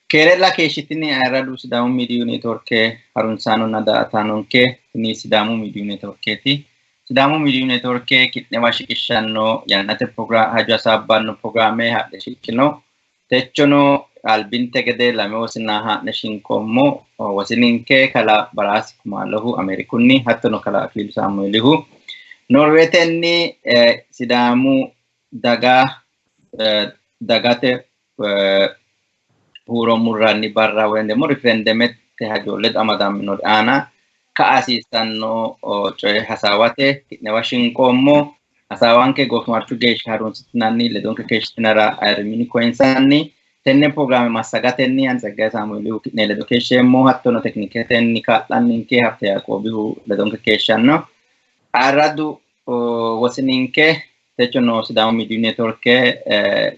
Kerala keessatti ayyaana Sidaamu Miidiyaa Neetwoorkii harumsaanoo nadaataanonke ni Sidaamu Miidiyaa Neetwoorkiiti. Sidaamu Miidiyaa Neetwoorkii kitne washikishannoo yaannate program hajja saabbanno programee hadhe shikkino techono albinte gede lame wasina hadhe shinkommo wasininke kala barasi kumalahu Amerikunni hattono kala Akililu Saamuelihu Norwetenni Sidaamu dagate Huro murranni barra wende mo referendumette hajoollet amadamino ana ka asistanno coy hasawate kitne washinkommo hasawanke gofmarchu geesh harunsitinanni ledonke keeshtinara ayrimini koinsanni tenne programme massagatenni anzagga Samuelihu kitne ledo keeshemmo hattono tekniketenni kaadhanninke hafte Yaaqoobihu ledonke keeshanno aradu wasininke techono Sidaamu Miidiyaa Neetwoorkii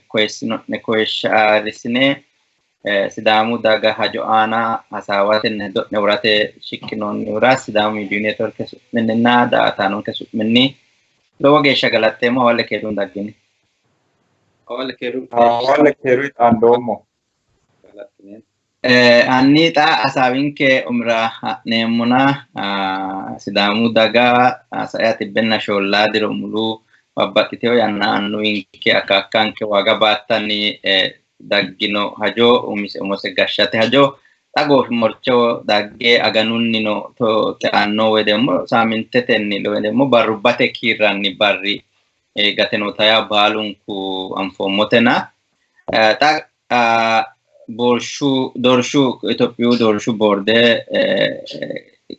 quesino ne quesharisine Sidaamu daga hajo ana hasawate ne urate shikkinon ura Sidaamu Miidiyaa Neetwoorkii minna daataanonke minni lowo geeshsha galateemo wale keedun daggini wale keeru andoommo anni ta asawinke umra neemuna Sidaamu daga sayati benna shollaadiro mulu babbaxiteo yanna annuwinke akakkanke waga baattani daggino hajo umose gashshate hajo tago morcho dagge aganunnino to teanno wedemo saamintetenni wedemo barrubbate kiirranni barri gatenota ya baalunku anfommotena ta dorshu Itophiyu dorshu borde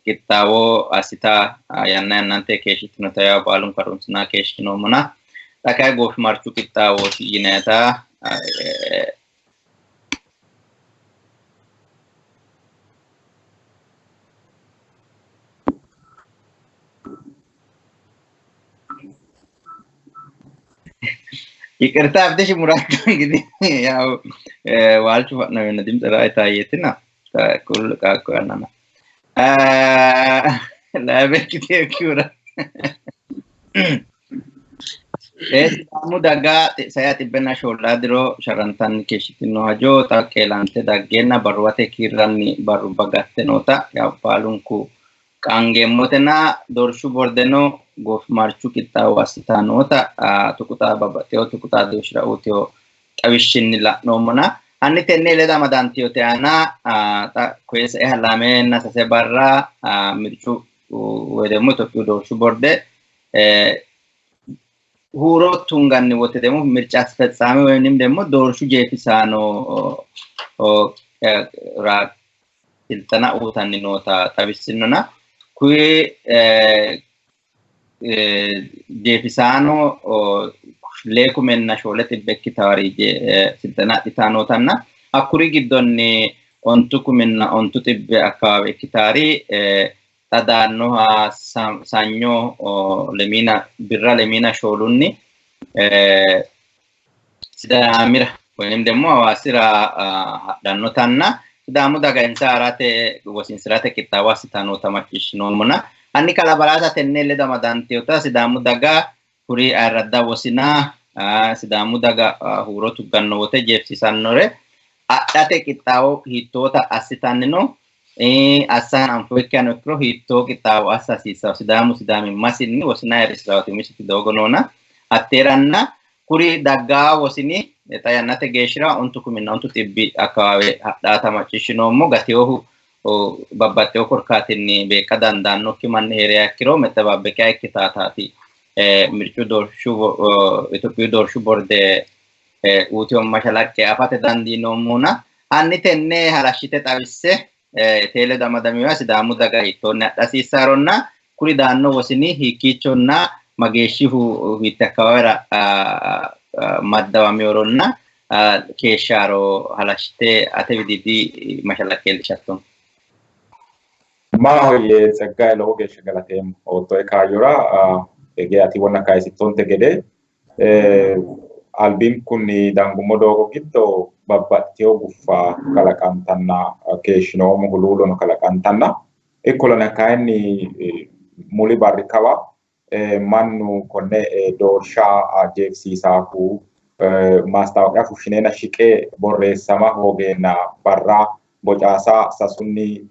kittawo asita yanna yannante keeshittinota ya baalun karumsina keeshtinomona takay goof marchu kittawo yineta Ikerta abdeshi murattan gidi yaw walchu fatna wenna dimtara aytayetina ta kul ka ko anana la bekite kyura Sidaamu daga sayati benna shollaadiro sharantan keeshitino hajo ta keelante daggenna barruwate kiirranni barru bagatte nota ya baalunku qaangeemmotena dorshu bordeno goof marchu kittawo assitanota tukuta babbateo tukuta doshira utio xawishshinni la'noomona anni tenne leda madantiyote ana ta kwese halamenna sase barra mirchu wedemo Itophiyu dorshu borde huro tunganni wote demo mircha asfetsame waynim demo dorshu jeefisano ra iltana utanni nota xawissinona kui jeefisano leekumenna shoolete bekkitawari siltana itanotanna akkuri giddonni ontukumenna ontutibbe akkawawe ikkitari tadaannoha sanyo lemina birra lemina shoolunni sidaamira waynim demo hawaasira hadhannotanna Sidaamu daga insaarate wosinsirate kittawo assitanota macciishshinoomona anni kala baraasa tenne leda madantiyota Sidaamu daga kuri ayradda wosina Sidaamu daga huuro tugganno wote jeefsisannore adhate kittawo hiittoota assitannino assan anfoikkano ikkiro hiittoo kittawo assa hasiissawo sidaamimmasinni wosina ayirrisiraawoti misiti doogonoona atteeranna kuri daggaa wosini ta yannate geeshshira ontukuminna ontu xibbi akkawawe hadhaata macciishshinoommo gateyohu babbaxxeyo korkaatinni beeqa dandaannokki manni hee'riha ikkiro mette babbeqiya ikkitaataati mirchu dorshu Itophiyu dorshu borde uutiyo mashalaqqe afate dandiinoommoona anni tenne halashshite xawisse teele damadamiwa Sidaamu daga hiittoonni adhasiissaaronna kuri daanno wosini hiikkiichonna mageeshshihu hiitte akkawawera maddawamiyoronna keeshsharo halashshite ate wididi mashalaqqeellishatton Maahoyye Tsaggaye lowo geeshsha galateemmo oottoe kaayyora ege ati wonna kaayisittonte gede albiin kunni dangummo doogo giddo babbaxxiteyo guffa kalaqantanna keeshshinoomo huluulono kalaqantanna ikkolana kayinni muli barri kawa mannu konne doorsha jeefsiisaahu maastaawoqiyaa fushineena shiqee borreessama hoogeena barraa bocaasaa sasunni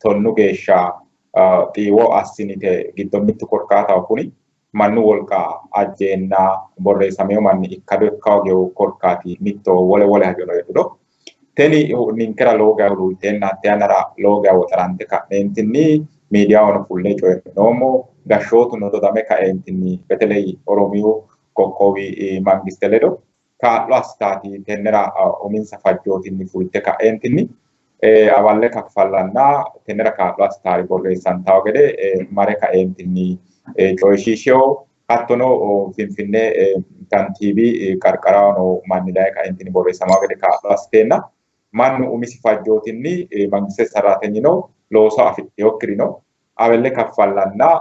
tonnu geeshsha xiiwoo assinite giddommitti korkaataa kuni mannu wolqa ajjeennaa borreessamee manni ikkado ikkaa ogeewu korkaati mittoo wole hajono jedhudo teni ninkera loogaa huluuteennaatti anara loogaa woxarante ka'neentinni miidiyaa ono fullee coy'inoomo gashshootu nododame ka'eentinni beteley oromiyuu qoqqowi mangiste ledo kaa'lo assitaati tennera uminsa fajjootinni fulte ka'eentinni awalle kaffallannaa tennera kaa'lo assitaari borreessantaa gede mare ka'eentinni coyshiishoo hattono finfinnee kantiibii qarqaraano manni daa'e ka'eentinni borreessamaa gede kaa'lo assiteenna mannu umisi fajjootinni mangiste sarraatenyino looso afidhiyokkirino awelle kaffallannaa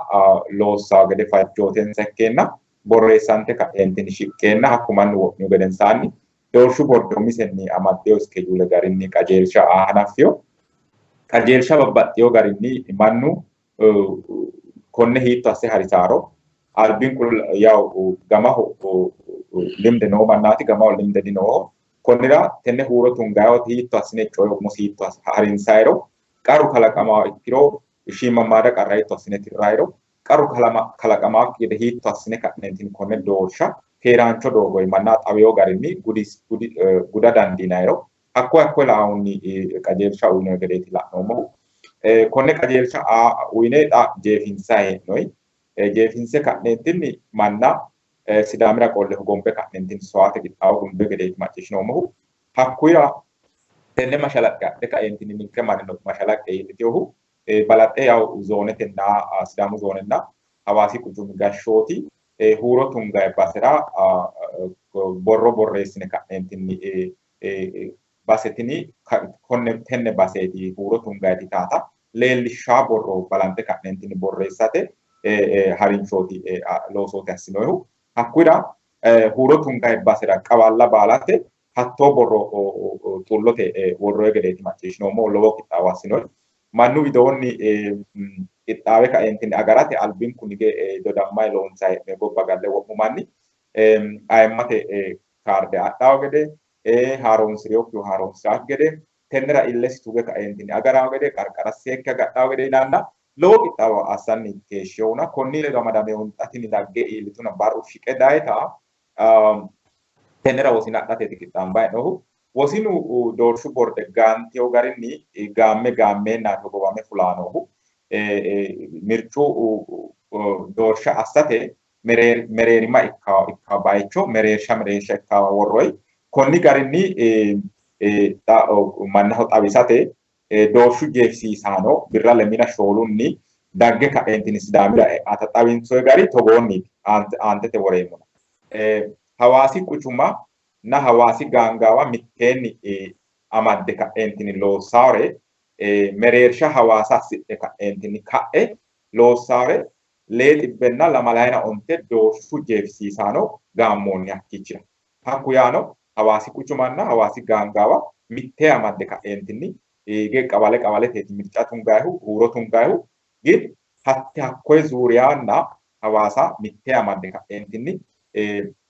loossaa gede fajjooten sekkeenna borreessante ka'eentinni shiqqeenna hakkumanni wo'nyu gedensaanni doorshu bordoommisenni amaddeo iskejuule garinni qajeelsha aanaffiyo qajeelsha babbaxxiyo garinni mannu konne hiitto asse harisaaro albin yaw gamaho limde noo mannaati gamaho limde dinoo konnira tenne huuro tungaayoti hiitto assine coyo musiitto harinsaayro qaru kalaqamaa ikkiro shiimammaada qarra hiitto assine tirraayro qaru kalaqamaa gede hiitto assine ka'neentin konne doorsha keeraancho doogoy mannaa xawiyo garinni guda dandiinayro hakko laawunni qajeelsha uyinoy gedeeti la'noommohu konne qajeelsha uyine jeefinsa hee'noy jeefinse ka'neentinni manna sidaamira qolle hogombe ka'neentin sowaate qixxaawo gumbe gedeeti macciishinoommohu hakkuyira tenne mashalaqqe adhe ka'eentinni ninke marino mashalaqqe iillitiyohu balaxxe yaw zoonetenna sidaamu zoonenna hawaasi quchumi gashshooti huuro tungae basera borro borreessine ka'neentinni basetini konne tenne baseeti huuro tungaeti taata leellishshaa borro balante ka'neentinni borreessate harinshooti loosooti assinoyhu hakkuyira huuro tungae basera qawalla baalate hattoo borro xullote worroe gedeeti macciishinoommo lowo qixxaawo assinoy mannu widoonni qixxaawe ka'eentinni agarate albin kunige dodammayi loonsa hee'ne gobba galle wo'mu manni ayimmate kaarde adhaawo gede haaroonsiriyokkihu haaroonsiraak gede tennera illesi tuge ka'eentinni agaraawo gede qarqara seekke agadhaawo gede ilaalla lowo qixxaawo assanni keeshshewuna konni ledo amadame hunxatini dagge iillituna barru shiqe daayeta tennera wosina adhateeti qixxaambayi'nohu wosinu doorshu borde gaantiyo garinni gaammeennaati hogowame fulaanohu mircu doorsha assate mereerima ikkawa bayicho mereersha ikkawa worroy konni garinni mannaho xawisate doorshu jeefsiisaano birra lemina shoolunni dagge ka'eentinni sidaamira ata xawinsoy gari togoonni aantete woreemmona hawaasi quchuma na hawaasi gaangaawa mitteenni amadde ka'eentinni loossaawre mereersha hawaasa assidhe ka'eentinni ka'e loossaawre lee xibbenna lamalayina onte doorshu jeefsiisaano gaammoonni hakkiichira hakku yaano hawaasi quchumanna hawaasi gaangaawa mittee amadde ka'eentinni ge qawaleteeti mirca tungaayihu huuro tungaayihu gid hatti hakkoye zuuriyaanna hawaasa mittee amadde ka'eentinni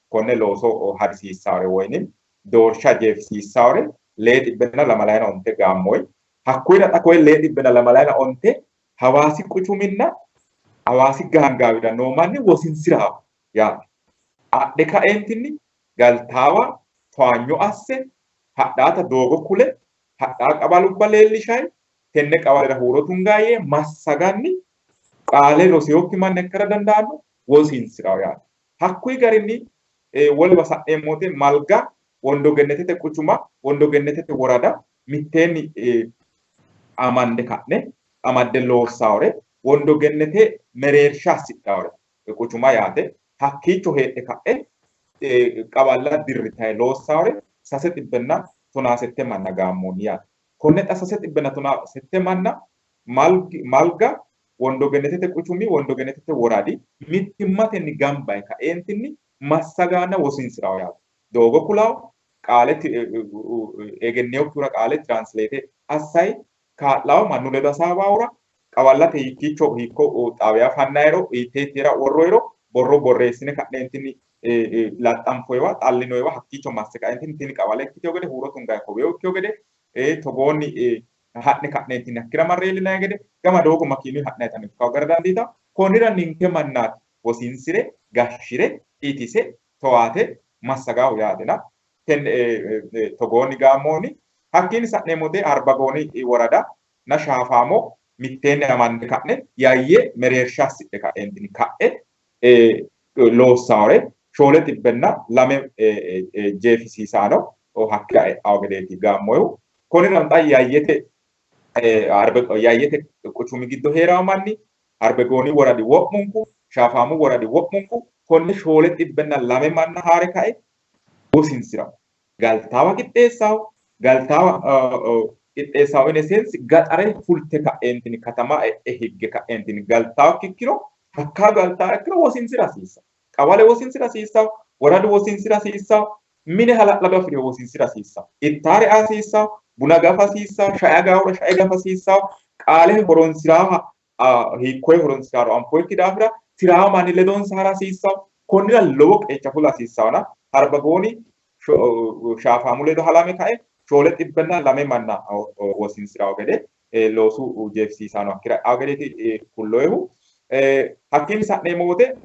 konne looso harisiisaawre woyni doorsha jeefsiisaawre lee xibbenna lamalayina onte gaammoy hakkuyira xa koye lee xibbenna lamalayina onte hawaasi quchuminna hawaasi gaangaawira noo manni wosinsiraawo yaate adhe ka'eentinni galtaawa towaanyo asse hadhaata doogo kule hadhaa qabalubba leellishayi tenne qawalera huuro tungaayee massaganni qaale roseyokki manni akkara dandaanno wosinsiraawo yaate hakkuyi garinni wolba sa'neemmote malga wondo gennetete quchuma wondo gennetete worada mitteenni amande ka'ne amadde loossaawre wondo gennete mereersha assidhaawre quchuma yaate hakkiicho heedhe ka'e qawalla dirritayi loossaawre sase xibbenna tonaa sette manna gaammoonni yaate konne xa sase xibbenna tonaa sette manna malga wondo gennetete quchumi wondo gennetete woradi mittimmatenni gambaye ka'eentinni massagaana wosinsiraawo yaate doogo kulaawo qaale egenneyokkihura qaale tiransleete assay kaa'laawo mannu ledo hasaawaawura qawallate hiikko xaawiyaa fannayro hiitteettira worroyro borro borreessine ka'neentinni laxxanfoyiwa xallinoyiwa hakkiicho masse kaeentinni tini qawale ikkiteyo gede huuro tungayi koweyo ikkeyo gede togoonni ha'ne ka'neentinni hakkira marre iillinayii gede gama doogo makiinuyi ha'nayitano ikkawo gara dandiitawo. Konnira ninke mannaati wosinsire gashshire itise towaate massagahu yaatena tenne togoonni gaammoonni hakkiinni sa'neemmote Arbagooni worada na Shaafaamo mitteenni amande ka'ne yayye mereersha assidhe ka'eentinni ka'e loossawore shoole xibbenna lame jeefisiisaano hakkira e'awo gedeeti gaammoyihu. Konnira xa yayyete quchumi giddo heerawo manni Arbegooni woradi wo'munku Shaafaamu woradi wo'munku konne shoole xibbenna lame manna haare ka'e wosinsirawo galtaawa qixxeessawo qixxeessawo in essence gaxare fulte ka'eentinni katama higge ka'eentinni galtaawa ikkiro hakkaa galtaawa ikkiro wosinsira hasiissawo. Qawale wosinsira hasiissawo. Woradu wosinsira hasiissawo. Mine hala'lado afiriyo wosinsira hasiissawo. Ittaare hasiissawo. Buna gafa hasiissawo. Shae agaahura shae gafa hasiissawo. Qaale horonsiraaha hiikkoye horonsiraaro anfoyikki daafira tiraawo manni ledonsa hara hasiissawo. Konnira lowo qeecha fula hasiissawona Arbagooni Shaafaamu ledo halame ka'e shoole xibbenna lame manna wosinsirawo gede loosu jeefisiisaano hakkira e'awo gedeeti kulloyihu. Hakkiinni sa'neemmo wote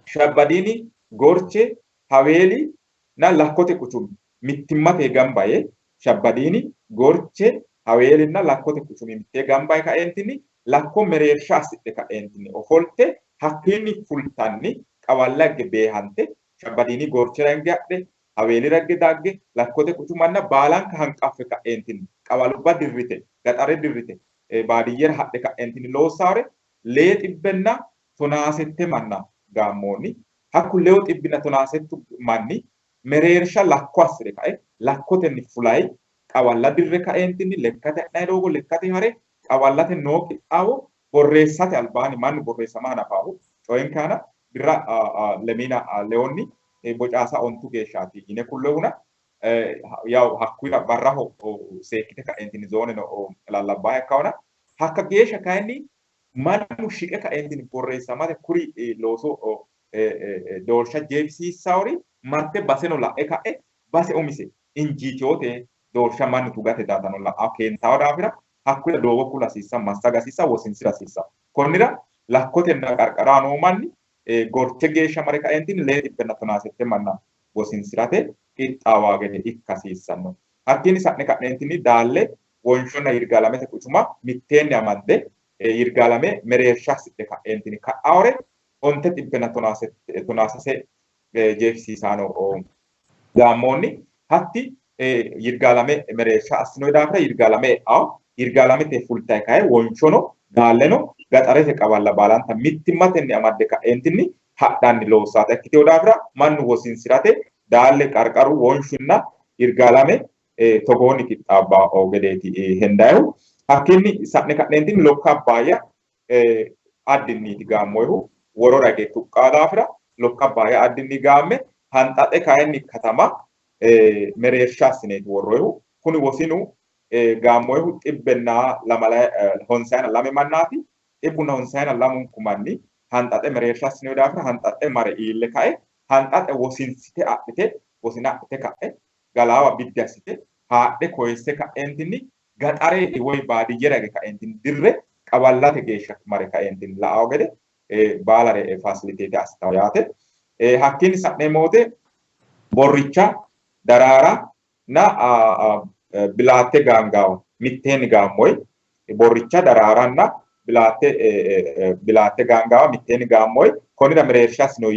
Shabbadiini Gorche Haweeli na Lakkote Quchumi mittimmate gamba yee Shabbadiini Gorche Haweelinna Lakkote Quchumi mittee gamba yee ka'eentinni lakko mereersha assidhe ka'eentinni ofolte hakkiinni fultanni qawalla higge beehante Shabbadiini Gorchera higge hadhe Haweelira higge dagge Lakkote Quchumanna baalanka hanqaffe ka'eentinni qawalubba dirrite gaxare dirrite baadiyyera hadhe ka'eentinni loossawore lee xibbenna tonaasette manna gaammoonni hakku lewu xibbina tonaasettu manni mereersha lakko assire ka'e lakkotenni fulayi qawalla dirre ka'eentinni lekkate ha'nayi doogo lekkate hare qawallate noo qixxaawo borreessate albaani mannu borreessama hanafaahu coyinkaana birra lemina leonni bocaasa ontu geeshshaati yine kullohuna yaw hakkuyira barraho seekkite ka'eentinni zooneno lallabbaa ikkawona hakka geeshsha kayinni mannu shiqe ka'eentinni borreessamate kuri looso doorsha jeefisiissawori marte baseno la'e ka'e base umise injiitiyoote doorsha mannu tugate daatano la'awo keentawo daafira hakkuyira doogo kula hasiissa massaga hasiissa wosinsira hasiissa. Konnira lakkotenna qarqaraa noo manni gorche geeshsha mare ka'eentinni lee xibbenna tonaasette manna wosinsirate qixxaawaa gede ikka hasiissanno. Hakkiinni sa'ne ka'neentinni daalle wonshonna yirgaalamete quchuma mitteenni amande yirgaalame mereersha assidhe ka'eentinni ka'aawore onte xibbenna tonaasase jeefisiisaano gaammoonni hatti yirgaalame mereersha assinoyi daafira yirgaalame e'awo yirgaalamete fultayi kae wonshono daalleno gaxarete qawalla baalanta mittimmatenni amadde ka'eentinni hadhanni loossaata ikkiteyo daafira mannu wosinsirate daalle qarqaru wonshunna yirgaalame togoonni qixxaabbaa gedeeti hendayihu. Hakkiinni sa'ne ka'neentinni lokka abbaayya addinniiti gaammoyihu woro rage tuqqaa daafira lokka abbaayya addinni gaamme hanxaxe kayinni katama mereersha assineeti worroyihu. Kuni wosinu gaammoyihu xibbenna honsayina lame mannaati. Xibbunna honsayina lamunku manni hanxaxe mereersha assinoyi daafira hanxaxe mare iille ka'e hanxaxe wosinsite adhite wosina adhite ka'e galaawa biddi assite haadhe koyisse ka'eentinni gaxareeti woy baadiyyera hige ka'eentinni dirre qawallate geeshsha mare ka'eentinni la'awo gede baalare faasiliteete assitawo yaate. Hakkiinni sa'neemmo wote Borricha Daraara na Bilaatte Gaangaawa mitteenni gaammoyi Borricha Daraaranna Bilaatte Gaangaawa mitteenni gaammoyi konnira mereersha assino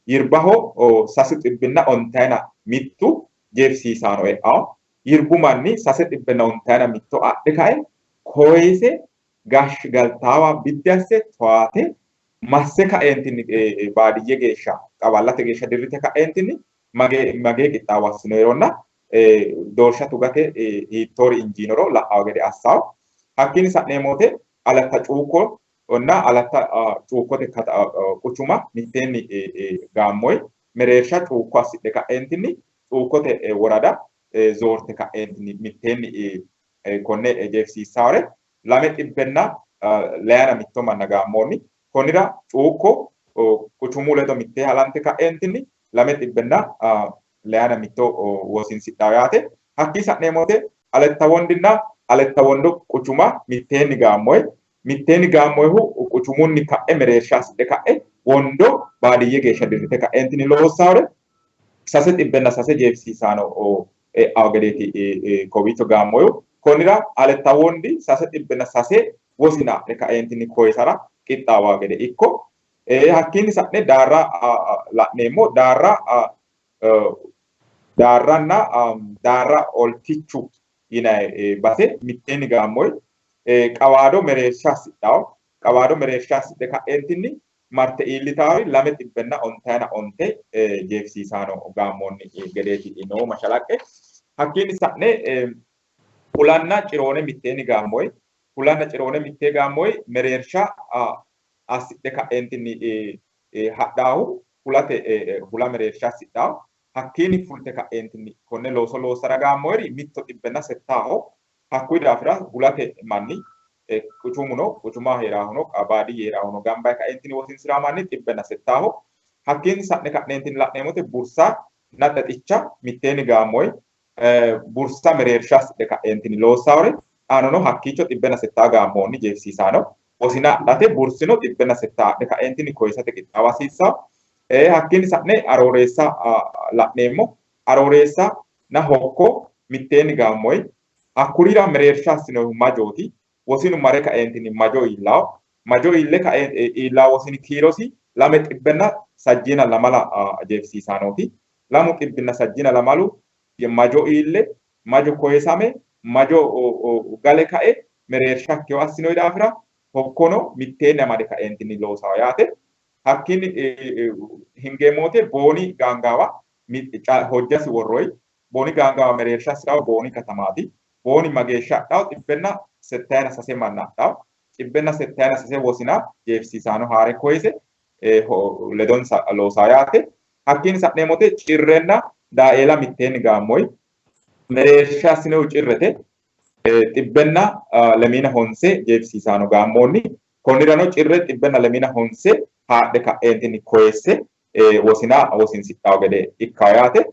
yirbaho sase xibbinna ontayina mittu jeefisiisaano e'awo yirbu manni sase xibbenna ontayina mitto adhe ka'e koyise gashshi galtaawa biddi asse towaate masse ka'eentinni baadiyye geeshsha qawallate geeshsha dirrite ka'eentinni magee qixxaawo assinoyironna doorsha tugate hiittoori injiinoro la'awo gede assawo. Hakkiinni sa'neemmo wote Alatta Cuukkonna Alatta Cuukkote quchuma mitteenni gaammoyi mereersha cuukko assidhe ka'eentinni Cuukkote worada zoorte ka'eentinni mitteenni konne jeefisiissawore lame xibbenna layana mitto manna gaammoonni. Konnira Cuukko quchumuu ledo mittee halante ka'eentinni lame dhibbenna leana mitto wosinsidhawo yaate. Hakkii sa'neemote aletta wondinna aletta wondo quchuma mitteenni gaammoyihu quchumunni ka'e mereersha assidhe ka'e wondo baadiyye geeshsha dirrite ka'eentinni loossawore sase dhibbenna sase jeefsiisaano e'awo gedeeti kowiicho gaammoyihu. Konnira aletta wondi sase dhibbenna sase wosina adhe ka'eentinni koyisara qixxaawa gede ikko hakkiinni sa'ne daarra la'neemmo daarranna daarra oltichu yinayi base mitteenni gaammoyi qawaado mereersha assidhe ka'eentinni marte iillitaari lame dhibbenna ontayina onte jeefsiisaano gaammoonni gedeeti noo mashalaqqe. Hakkiinni sa'ne hulanna ciroone mitteenni gaammoyi mereersha assidhe ka'eentinni hadhaahu hula mereersha assidhaahu hakkiinni fulte ka'eentinni konne looso loossara gaammoyiri mitto dhibbenna settaaho. Hakkuyi daafira hulate manni quchuma heeraahuno baadiyye heeraahuno gamba yee ka'eentinni wosinsiraa manni dhibbenna settaaho. Hakkiinni sa'ne ka'neentinni la'neemote bursa naxaxicha mitteenni gaammoyi bursa mereersha assidhe ka'eentinni loossawore aanano hakkiicho dhibbenna settaa gaammoonni jeefsiisaano wosina adhate bursino dhibbenna settaa adhe ka'eentinni koyisate qixxaawa hasiissawo. Hakkiinni sa'ne arooreessa la'neemmo arooreessa na hokko mitteenni gaammoyi hakkurira mereersha assinoyihu majooti wosinu mare ka'eentinni majo iille iillaa wosini kiirosi lame dhibbenna sajjiina lamala jeefsiisaanooti. Lamu dhibbinna sajjiina lamalu majo iille majo koyisame majo gale ka'e mereersha hakkeewo assinoyi daafira hokkono mitteenni amade ka'eentinni loosawo yaate. Hakkiinni hingeemmote booni gaangaawa hojjasi worroyi booni gaangaawa mereersha assirawo booni katamaati. Booni mageeshsha adhawo dhibbenna settayina sase manna adhawo dhibbenna settayina sase wosina jeefsiisaano haare koyise ledonsa loosawo yaate. Hakkiinni sa'neemmote cirrenna daa'eela mitteenni gaammoyi mereersha assinoyihu cirrete dhibbenna lemiina honse jeefsiisaano gaammoonni. Konnirano cirre dhibbenna lemiina honse haadhe ka'eentinni koyisse wosina wosinsidhawo gede ikkawo yaate.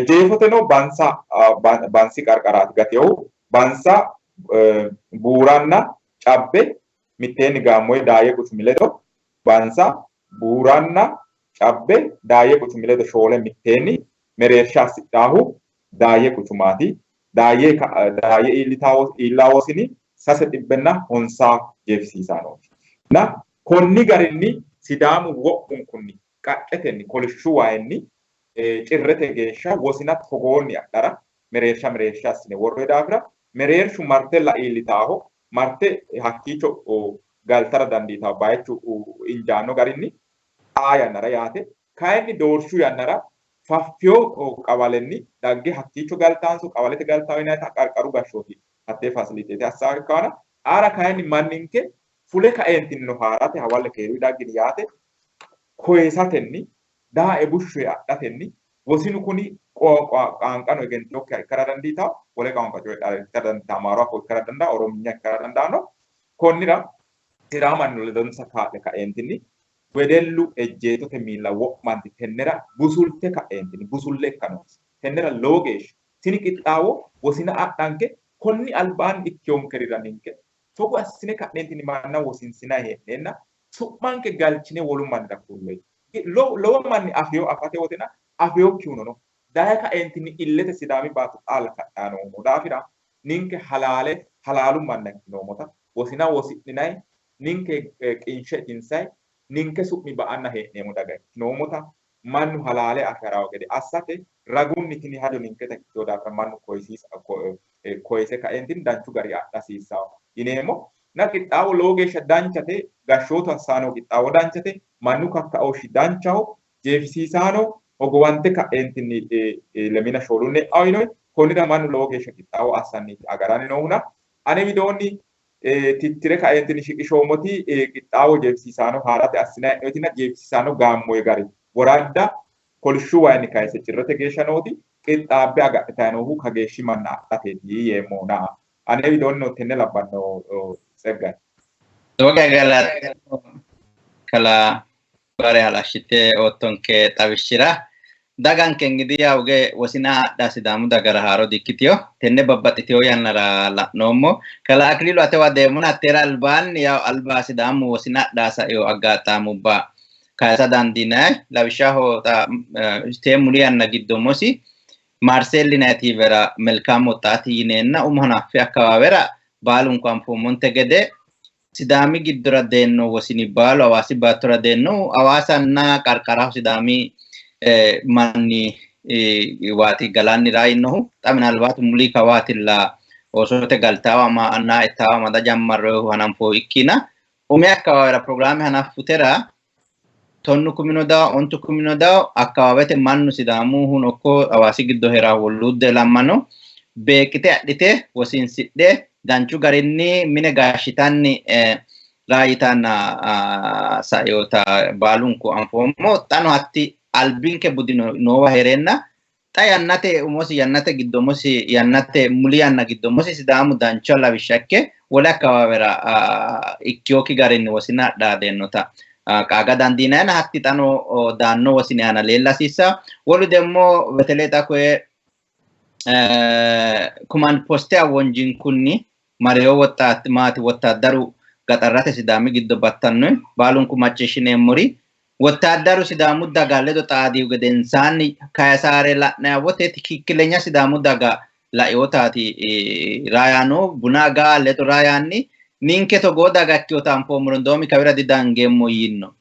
Jeefoteno bansi qarqaraati gateehu bansa buuranna cabbe mitteenni gaammoyi daayye quchumi ledo bansa buuranna cabbe daayye quchumi ledo shoole mitteenni mereersha assidhaahu daayye quchumaati. Daayye iillaa wosini sase dhibbenna honsaa jeefsiisaanooti. Na konni garinni sidaamu wo'mun kunni qaqqetenni kolishshu waayinni cirrete geeshsha wosina togoonni adhara mereersha assine worroyi daafira mereershu marte iillitaaho marte hakkiicho galtara dandiitawo bayichu injaanno garinni xaa yannara yaate. Kayinni doorshu yannara faffiyoo qawalenni dagge hakkiicho galtaanso qawalete galtawo yinayita qarqaru gashshooti hattee fasiliteete assaawa ikkawana aara kayinni manninke fule ka'eentinni no haarate hawalle keeruyi daggini yaate koyisatenni daa'e bushshoye adhatenni wosinu kuni qaanqano egentiyokkiha ikkara dandiitawo wole qaanqa coyidhara ikkara dandiitawo amaaru afoo ikkara dandawo orominya ikkara dandaano. Konnira siraa manni ledonsa kaa'le ka'eentinni wedellu ejjeetote miilla wo'manti tennera busulte ka'eentinni busulle ikkanoosi tennera lowo geeshsha tini qixxaawo wosina adhanke konni albaanni ikkeyonkerira ninke togo assine ka'neentinni manna wosinsinayi hee'neenna su'manke galchine wolu mannira kulloyi. Lowo manni afeyo afate wotena afeyokkihuno no daye ka'eentinni illete sidaami baatto xaalla kadhaa noomo daafira ninke halaalu manna ikkinoomota wosina wosi'ninayi ninke qinshe jinsayi ninke su'mi ba'anna hee'neemo daga ikkinoomota mannu halaale aferawo gede assate ragunni tini hajo ninkete ikkitewo daafira mannu koyise ka'eentinni danchu gari adha hasiissawo yineemmo. Na qixxaawo lowo geeshsha danchate gashshootu assaano qixxaawo danchate mannu kakka'ooshi danchaho jeefisiisaano hogowante ka'eentinni lemina shoolunni e'awinoyi konnira mannu lowo geeshsha qixxaawo assanniiti agarani noohuna ane widoonni tittire ka'eentinni shiqishoomoti qixxaawo jeefisiisaano haarate assinayi hee'noyitina jeefisiisaano gaammoyi gari woradda kolishshu waayinni kayise cirrete geeshsha nooti qixxaabbe agadhitayi noohu kageeshshi manna adhateeti yeemmoona ane widoonni tenne labbanno Segga. Semoga kala bare halashite otonke tabishira dagan kengidiya uge wasina da sidamu dagara haro dikitio tenne babbatitio yannara la'noommo kala aklilu atewa deemuna tera alban ya alba sidamu wasina dasa yo agata mubba kaysa dandina lawishaho ta temuli yanna giddomosi Marcelli nati vera melkamo tati yinenna umhana fi akawera balun kampo montegede sidami giddora denno wasini balu awasi batora denno awasanna qarqara sidami manni wati galani raayinno tamin albat muli kawatilla osote galtawa ma anna etawa ma da jammarro hanan fo ikkina umi akawera programme hana futera tonnu kuminoda ontu kuminoda akawete mannu sidamu hunokko awasi giddo hera woludde lammano beekite adite wasinsidde danchu garinni mine gashitanni raayitana sayota balunku anfomo tano hatti albinke budino nowa herenna ta yannate umosi yannate giddomosi yannate muli yanna giddomosi sidamu danchu lawishakke wala kawera ikkioki garinni wasina daadennota kaga dandina na hatti tano danno wasini ana lella sissa wolu demmo veteleta ko command poste awonjin kunni mareo wotta mati wotta daru gatarrate sidami giddo battanno balunku maccishine mori wotta daru sidamu daga ledo taadi gedensanni kayasare la'na wote tikiklenya sidamu daga la yotati rayano bunaga ledo rayanni ninke to goda gakkiyo tampo murondomi kawira didangemmo yinno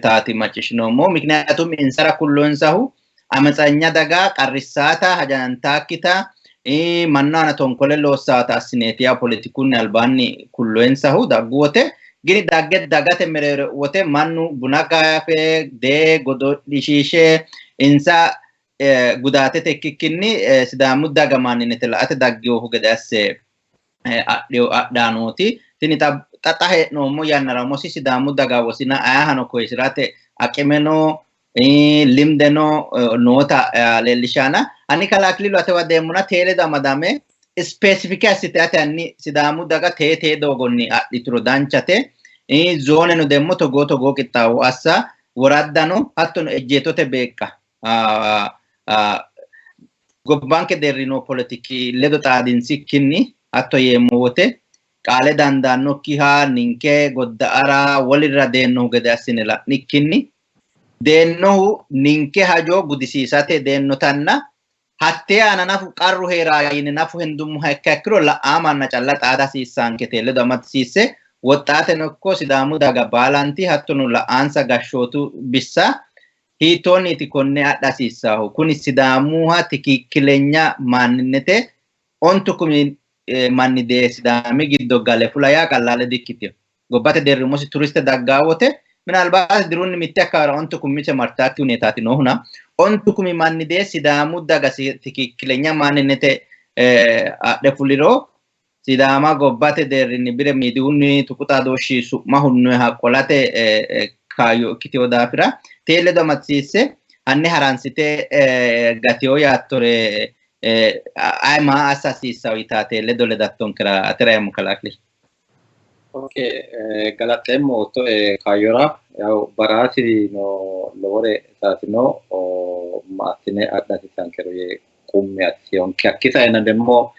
taati maccishinomo miknyatum insara kullonsahu amatsanya daga qarrisata hajanantakita mannana tonkole lossata asinetiya politikunni albanni kulloensahu daggote gini dagate merere wote mannu bunaga fe de gododishishe insa gudate tekkikinni sidamu daga manninete la'ate daggeehu gede asse adhanoti tini tata he'noommo yannara mosi sidamu daga wasina ayahano koysirate aqimeno limdeno nota lellishana ani kala aklilu atewa deemuna tele da madame specifica sitate anni sidamu daga te dogonni adhituro danchate zone no demmo togo qittawo assa woraddano hattono ejjetote beekka gobbanke derrino politiki ledo xaadinsikkinni hatto yeemmo wote qaale dandaannokkiha ninke godda'ara wolirra deennohu gede assine la'nikkinni deennohu ninke hajo gudisiisate deennotanna hattee ana nafu qarru heeraa yine nafu hendummoha ikkiro la'aamanna calla xaada hasiissaankete ledo amadisiisse woxxaate nokko sidaamu daga baalanti hattono la'aansa gashshootu bissa hiittoonniiti konne adha hasiissaahu kuni sidaamuha tikikkilenya manninnete ontu kumi manni de sidami giddo gale fulaya qallale dikkitio gobbate derrimosi turiste daggawote min albaas dirunni mitte akkara ontu kumite martaatti unetati nohuna ontu kumi manni de sidamu daga tikikkilenya manninete adhe fuliro sidama gobbate derrinni bire midiunni tuquta doshi su'ma hunno haqqolate kayo ikkitio daafira tele do matsisse anne haransite gatiyo yaattore ay ma asasisa witate le dole dattonkera ateremo kalakli galatemmo to kayora yaw barati no lore tatino o matine adati tankero ye kumme azion chiakkita ena demmo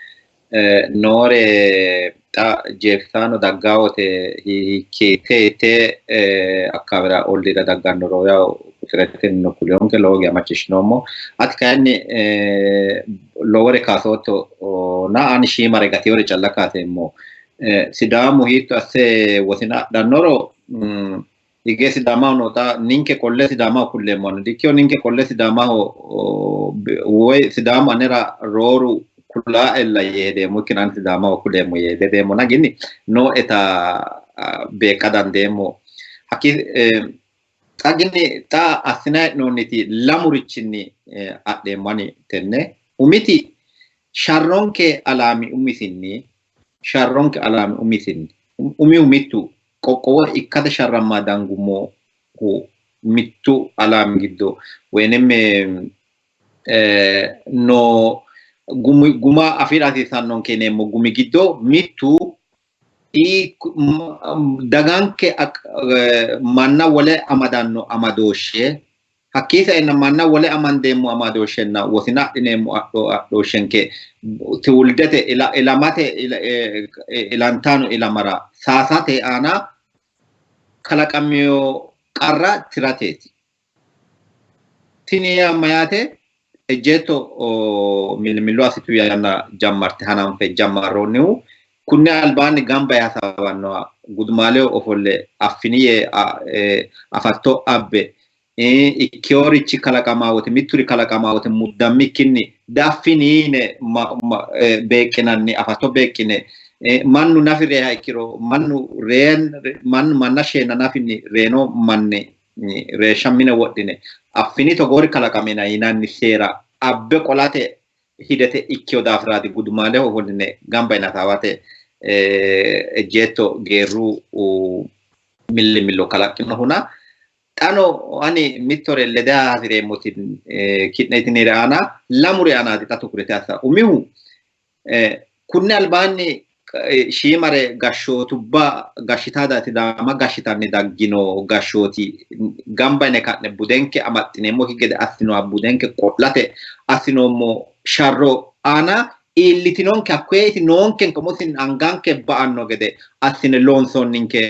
nore ta jeftano daggawote hikkete akkavera ollira daggannoro yaw kutireten kulionke logi amachishnomo atkani lowore kasoto na ani shimare gatiore challakatemmo sidamu hitto asse wasina dannoro ige sidama nota ninke kolle sidama kullemmo dikyo ninke kolle sidama woy sidama anera roru kula ella yede mukinan sidama kullemmo yede demo nagini no eta be kadandemo haki agini ta asina noniti lamurichinni adde mani tenne umiti sharronke alami umisinni umittu qoqqowo ikkata sharramma dangumo ko mittu alami giddo wenemme no guma afirati sannonke nemmo gumi giddo mittu daganke manna wale amadanno amadoshe hakkiisa inna manna wale amandeemmo amadoshenna wosina dhineemmo adoshenke tiwuldete ilamate ilantano ilamara saasate ana kalaqamiyo qarra tirateti tini amayate ejeto milmilo asitu yana jammarte hananfe jammaroniu kunne albani gamba yasawanno gudmale ofolle affiniye afatto abbe ikkiorichi kalaqamawote mituri kalaqamawote muddammikinni daffinine beeqinanni afatto beeqine mannu nafire haikiro mannu reen manna sheena nafini reeno manne reeshammine wodhine affinito gori kalaqamina yinanni seera abbe qolate hidete ikkio daafraati gudmale ofolline gamba inatawate ejetto geru millimillo kalaqino huna tano ani mittore leda hasiremoti kidnetinire ana lamure anati tatukurete asa umihu kunne albani shimare gashshotubba gashshitada tidama gashshitanni daggino gashshoti gamba ine ka'ne budenke amaxxineemmo higede assino budenke qo'late assinoommo sharro ana illitinonke akkeeti nonke komosin anganke ba'anno gede assine loonsonninke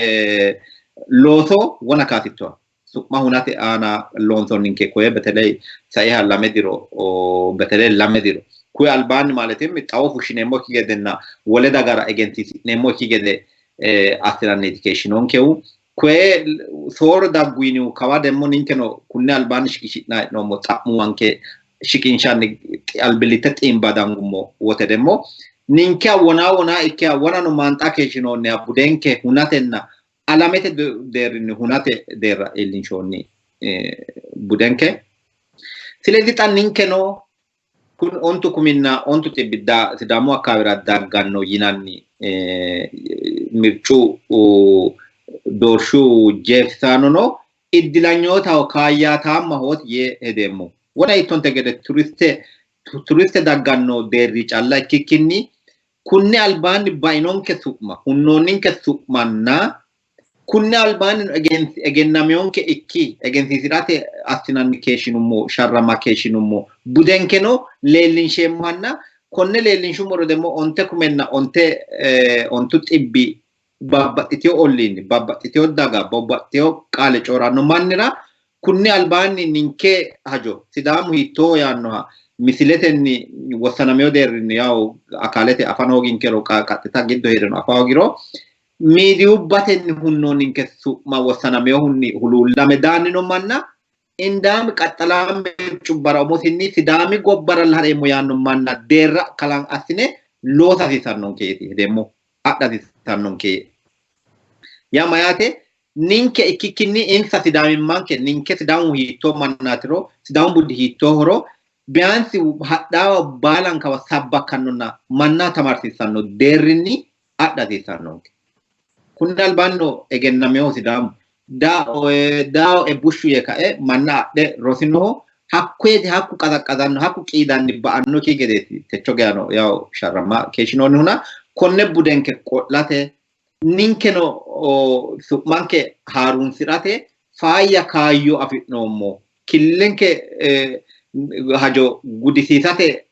looso wona kaatitto su'ma hunate ana loonsonninke koye beteley saiha lamediro o beteley lamediro kuy albani maletem xawo fushineemmo higedenna wole dagara egentisineemmo higede assinanni educationonkehu koye sooro dagguiniu kawa demmo ninkeno kunne albani shikishina noommo xa'mu anke shikinshanni albilite ximbadangummo wote demmo ninke wona ikke wona no manta keeshinoonni budenke hunatenna alamete deerinni hunate deerra illinshonni budenke silezi tan ninke no kun ontu kuminna ontu tibidda sidamu akawira dagganno yinanni mirchu dorshu jefsano no iddilanyota o kaayyatamma hoot ye hedemmo wona itonte gede turiste dagganno deerri calla ikkikkinni kunne albani bainonke su'ma hunnoonninke su'manna kunne albani egennamionke ikki egensisirate assinanni keeshinummo sharrama keeshinummo budenkeno leellinsheemmohanna konne leellinshumoro demmo onte kumenna ontu xibbi babbaxxiteo olliinni babbaxxiteo daga babbaxxiteo qaale cooranno mannira kunne albani ninke hajo sidaamu hittoo yaannoha misiletenni wossanameo deerrinni yaw akaalete afan hooginkero qaxxita giddo heereno afa hoogiro miidiyubbatenni hunnoonninke su'ma wossanameohunni huluullame daannino manna indaami qaxxalaame cubbara omosinni sidaami gobbara lahareemmo yaanno manna deerra kalan assine loosa hasiisannonkeeti hedemmo adha hasiisannonke yaa mayaate ninke ikkikkinni insa sidaamimmanke ninke sidaamu hiittoo mannaatiro sidaamu buddi hiittoo horo biyaansi hadhaawa baalankawa sabbakkannonna mannaa tamarsiissanno deerrinni adha hasiissannonke kunne albaanno egennameho sidaamu dao e bushshu ye ka'e manna adhe rosinoho hakkuyeeti hakku qazaqqazanno hakku qiidanni ba'annokki gedeeti techo geano yaw sharramma keeshinoonni huna konne budenke qo'late ninkeno su'manke haarunsirate faayya kaayyo afi'noommo killenke hajo gudisiisate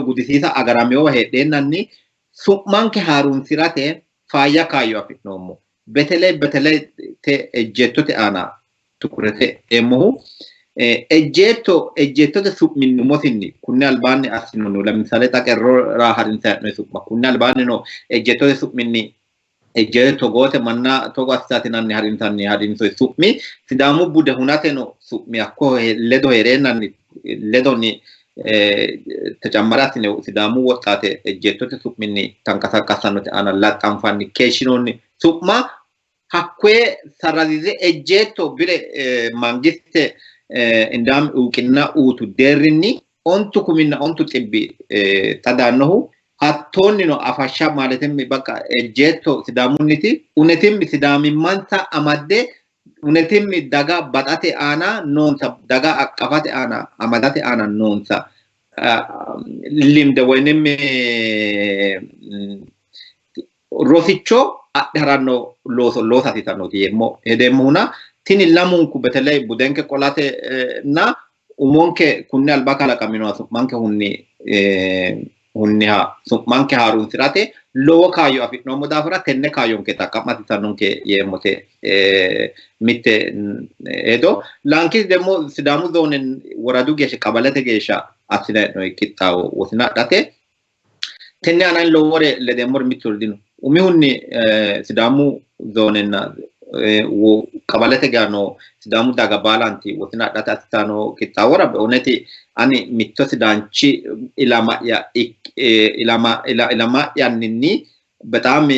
gudisiisa agarameyoowa heedheennanni su'manke haarunsirate faayya kaayyo afi'noommo betele te ejjettote aana tukurete eemmohu ejjettote su'minnumosinni kunne albaanni assinonu lamisale taqerrora harinsa he'noy su'ma kunne albaanni no ejjettote su'minni ejjetto goote manna togo assisatinanni harinsoy su'mi sidaamu bude hunate no su'mi akko ledo heereennanni ledonni tecammara assine sidaamu woxxaate ejjettote su'minni tankasaqassannote aana laxxanfanni keeshinoonni su'ma hakkoye sarrazize ejjetto bire mangiste indam uqinna uutu deerrinni ontu kuminna ontu xibbi tadannohu hattoonni no afashsha maaletemmi bakka ejjetto sidaamunniti unetimmi sidaamimmansa amadde unetimmi daga baxate aana noonsa daga aqqafate aana amadate aana noonsa limde woynimmi rosicho adharanno loosa titanoti yemmo edemuna tini lamun kubetele budenke qolate na umonke kunne albakala kamino manke hunniha manke harun sirate lowo kayo afitno modafara tenne kayonke taqamatitanonke yemote mitte edo lanki demo sidamu zonen waradu geshe qabalate gesha asina no kittawo wosina date tenne anan lowore le demor miturdino umihunni sidamu zonen wo qabalate gano sidamu daga balanti wosina date asitano kittawora be oneti ani mitto sidanchi ilama yanni betam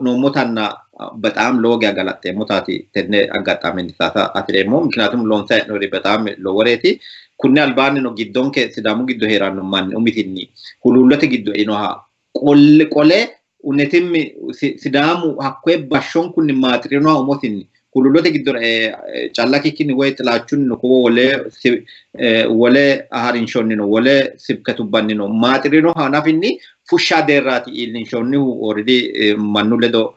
no motanna betam loga galatte motati tenne agatamenti sasa atremo miknatum lonsa no betam loworeti kunne albani no giddonke sidamu giddo herano man umitinni hulullate giddo inoha qole unetimmi sidamu hakwe bashon kunni matrino umotinni hulullate giddo callaki kini way tlachun ko wole aharinshonni no wole sibkatubbanni no matrino hanafinni fusha derrati ilinshonni already mannuledo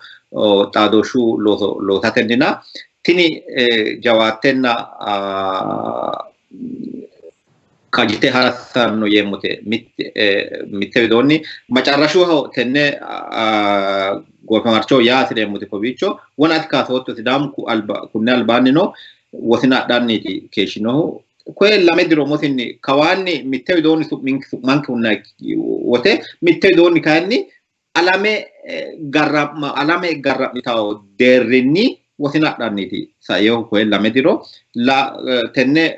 tadoshu lo tatendina tini jawatenna kajite harasanno yemote mitte donni macarrashu tenne gofamarcho yaasire muti kobicho wonat ka sotto sidam ku alba kunne albani no wosina danniti keshino ko lamediro motinni kawani mitte donni manke unna wote mitte donni kanni alame garra mitaw derrini wosina danniti sayo ko lamediro la tenne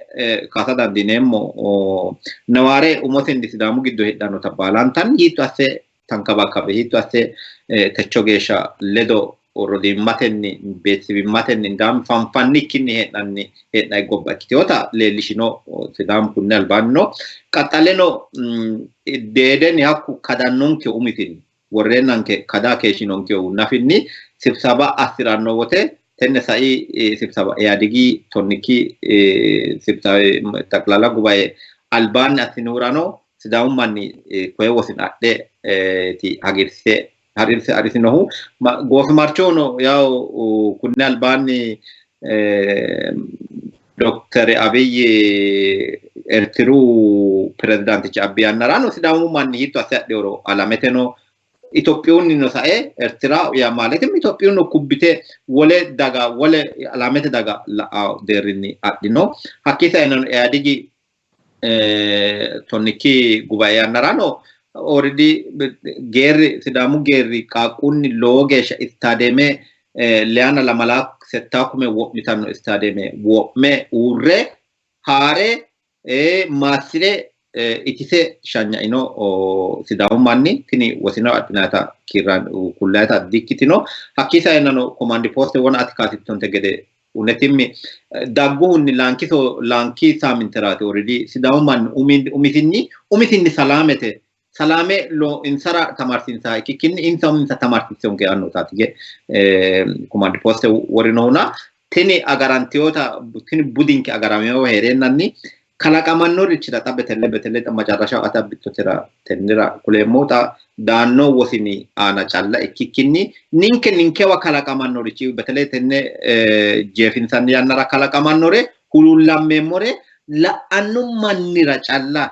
kasa dandinemo naware umotendi sidamu giddo heddano tabalantan yitto asse tankabakabe yitto asse techogesha ledo orodimmatenni beetsibimmatenni ndam fanfannikkinni hednay gobba kitiyota leelishino sidamu kunne albanno qaxaleno deedeni hakku kadannonke umitin worrenanke kada keeshinonke nafinni sibsaba asiranno wote tenne sai sibsaba yadigi tonniki sibsaba taklala gubaye alban asinurano sidamu manni koe wosin adde ti hagirse arisinohu gofimarchono yaw kunne albani Dr. Abiy ertiru presidentichi abbiyanarano sidamu manni hitto asadde oro alameteno Itophiyonni no sae ertira ya maletem Itophiyonni no kubbite wole daga wole alamete daga la derrini adino hakisa enon adigi tonniki gubayanarano already gerri sidamu gerri qaqunni logesha istademe leana la malak setakume wopmitano istademe wopme urre hare masire itise shanya ino sidamu manni tini wasina atinata kiran kullata dikitino hakisa enano command post wona atikati tonte gede unetimmi dagguhunni lanki saminterate already sidamu man umitinni salame lo insara tamarsinsa kikinni insa tamarsinsa ke annotatige command post worinona tini agarantiota tini budinki agarameo herennanni kalaqamannorichi betelle macarrasha atabbitotera tennira kulemota danno wosini ana challa ikkikinni ninke wa kalaqamannorichi betelle tenne jefinsan yannara kalaqamannore hulullammemore la annu mannira challa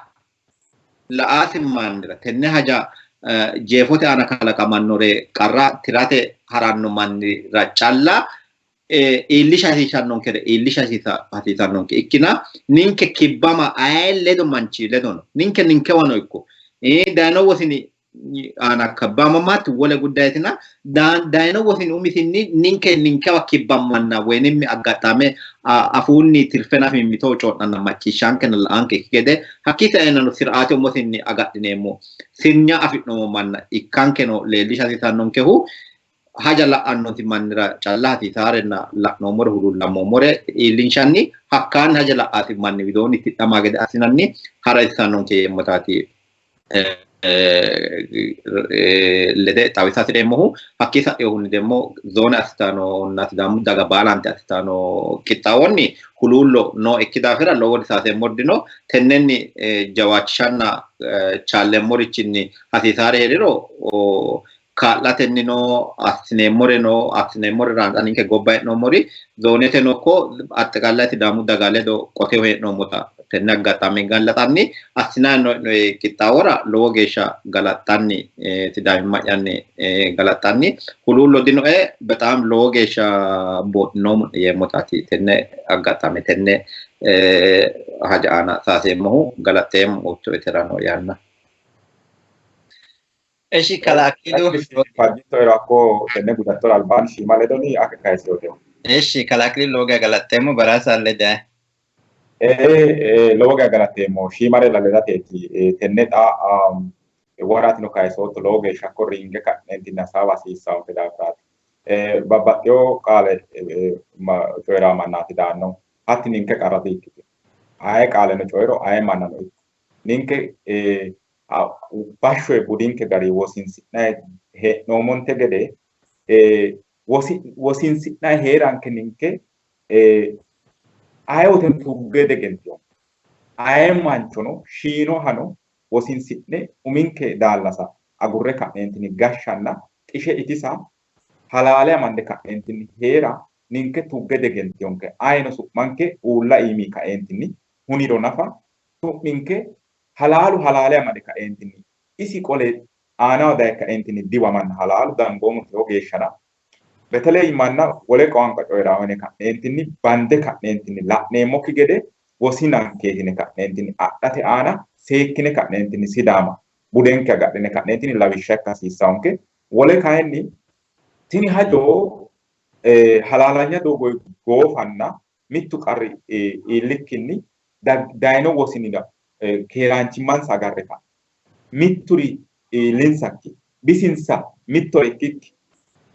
la asim mannira tenne haja jefote ana kalaqamannore qarra tirate haranno mannira challa illisha hisannonke illisha hisannonke ikkina ninke kibbama ledo manchi ledono ninke wano ikko dano wosini ana kabbama mat wala guddayitina dano wosini umisinni ninke wa kibbamanna wenimmi aggatame afunni tirfena mi to codana machi shanken anke gede hakisa enano sirate mosinni agadinemo sinnya afitno manna ikkankeno leellisha hisannonke hu haja la annoti manira challati sarenna la nomor hulullamo more ilinshanni hakkan haja la ati manni widoni tidama gede asinanni haraisanonke motati lede tawisati demohu hakkisa ehunni demo zona astano natidam daga balante astano kitawonni hulullo no ikkidafira lowodi sase mordino tennenni jawachanna challe morichinni hasisare heriro kaa'latenni no asineemmore raanxaninke gobba hee'noommori zoonete nokko attaqalla Sidaamu daga ledo qoteho hee'noommota tenne aggaxxame gallaxanni assinanni qixxaawora lowo geeshsha galaxxanni Sidaamimma'yanni galaxxanni huluullo dinoe bexaam lowo geeshsha boodhinoommo yeemmotaati tenne aggaxxame tenne haja aana saaseemmohu galaxxeemmo uccoeterano yanna. Eshi kalaakilu Fajjito era akko tenne gudattora albaan shiima ledoni akka kaayisoote. Eshi kalaakilu looga galatteemmo baraasa alle dae. Looga galatteemmo shiimare laledateeti tenne dhaa waraatino kaayisooto lowo geeshsha akko ringe ka'neenti nasaaba hasiissaawte daafiraati. Babbaxxeyo qaale coyiraa mannaati daanno hatti ninke qarrati ikkite. Aye qaaleno coyiro aye mannano ikko. Ninke bashshoe budinke gari wosinsi'nayi hee'noommonte gede wosinsi'nayi heeranke ninke aye woten tuggee degentiyo aye manchono shiinohano wosinsi'ne uminke daallasa agurre ka'neentini gashshanna xishe itisa halaale amande ka'neentini heera ninke tugge degentiyonke ayeno su'manke uulla iimi ka'eentini huniro nafa su'minke halaale amade ka'eentini isi qole aanaho daye ka'eentini diwaman halaalu dangoomu teyo geeshshana beteley manna wole qoonqa coyiraawene ka'neentini bande ka'neentini la'neemmokki gede wosinankeetine ka'neentini adhate aana seekkine ka'neentini Sidaama budenke agadhine ka'neentini lawishsha akka hasiissaanke wole kayinni tini hajo halaalanya doogoy goofanna mittu qarri iillikkinni dayino wosinida keeraanchimmansa agarre ka mitturi linsakki bisinsa mitto ikkikki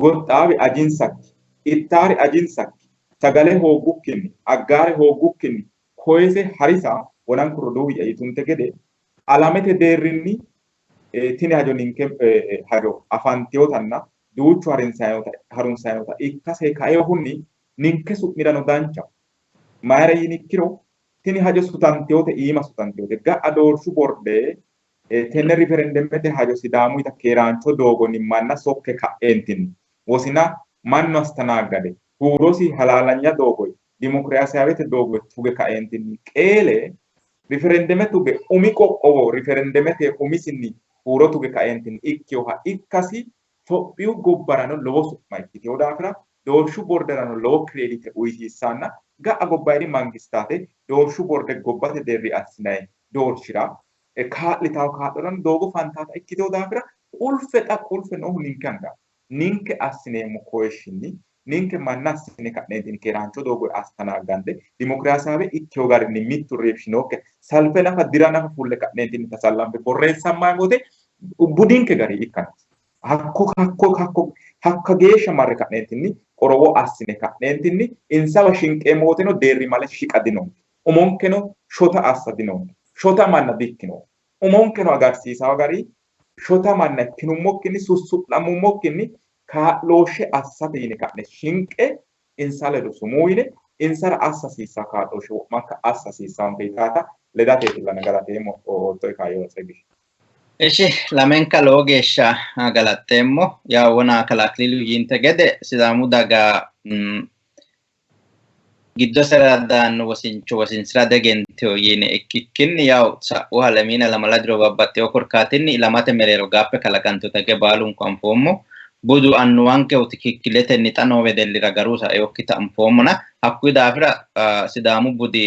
goxxaawi ajinsakki ittaari ajinsakki sagale hooggukkinni aggaare hooggukkinni koyise harisa wonankuro duuhi yitunte gede alamete deerrinni tini hajo ninke hajo afantiyotanna duuchu harunsayinota ikkase kaeyohunni ninke su'mirano dancha mayra yinikkiro tini hajo sutantiyote iima sutantiyote ga'a doorshu borde tenne riferendemete hajo Sidaamuyita keeraancho doogonni manna sokke ka'eentinni wosina mannu astanaagade huurosi halaalanya doogoy dimokiraasiyaawete doogoy tuge ka'eentinni qeele riferendeme tuge umi qoqqowo riferendemete umisinni huuro tuge ka'eentinni ikkiyoha ikkasi Tophiyu gobbarano lowo su'ma ikkiteyo daafira doorshu borderano lowo kireedite uyisiissanna ga'a gobbayidi mangistaate doorshu borde gobbate deerri assinayi doorshira kaa'litawo kaa'loran doogo fantaata ikkiteyo daafira qulfe noohu ninke anga ninke assineemmo koyishinni ninke manna assine ka'neentini keeraancho doogo astanaagante dimokiraasiyaawe ikkeyo garinni mittu reebshinokke salfe nafa dira nafa fulle ka'neentini tasallambe borreessammaa goote budinke gari ikkana hakka geeshsha marre ka'neentini qorowo assine ka'neentini insawa shinqeemmooteno deerri male shiqa dinonke umonkeno shota assa dinonke shota manna dikkino umonkeno agarsiisawa gari shota manna ikkinummokkinni sussu'lamummokkinni kaa'looshshe assate yine ka'ne shinqe insa ledo sumuu yine insara assa hasiissaa kaa'looshshe wo'manka assa hasiissaanke yitaata ledateetilla galateemmo oltoy kaayyoo segishi. Eshi lamenka lowo geeshsha galatteemmo yaa wona kalaqlilu yinte gede Sidaamu daga giddosera daanno wosinsira degentiyo yine ikkikkinni yaw sa'u halamiina lamala diro babbaxxeyo korkaatinni ilamate mereero gaappe kalaqantu tege baalunku anfoommo budu annuwanke utikikkiletenni xanoo wedellira garuu saeyokkita anfoommona hakkuyi daafira Sidaamu budi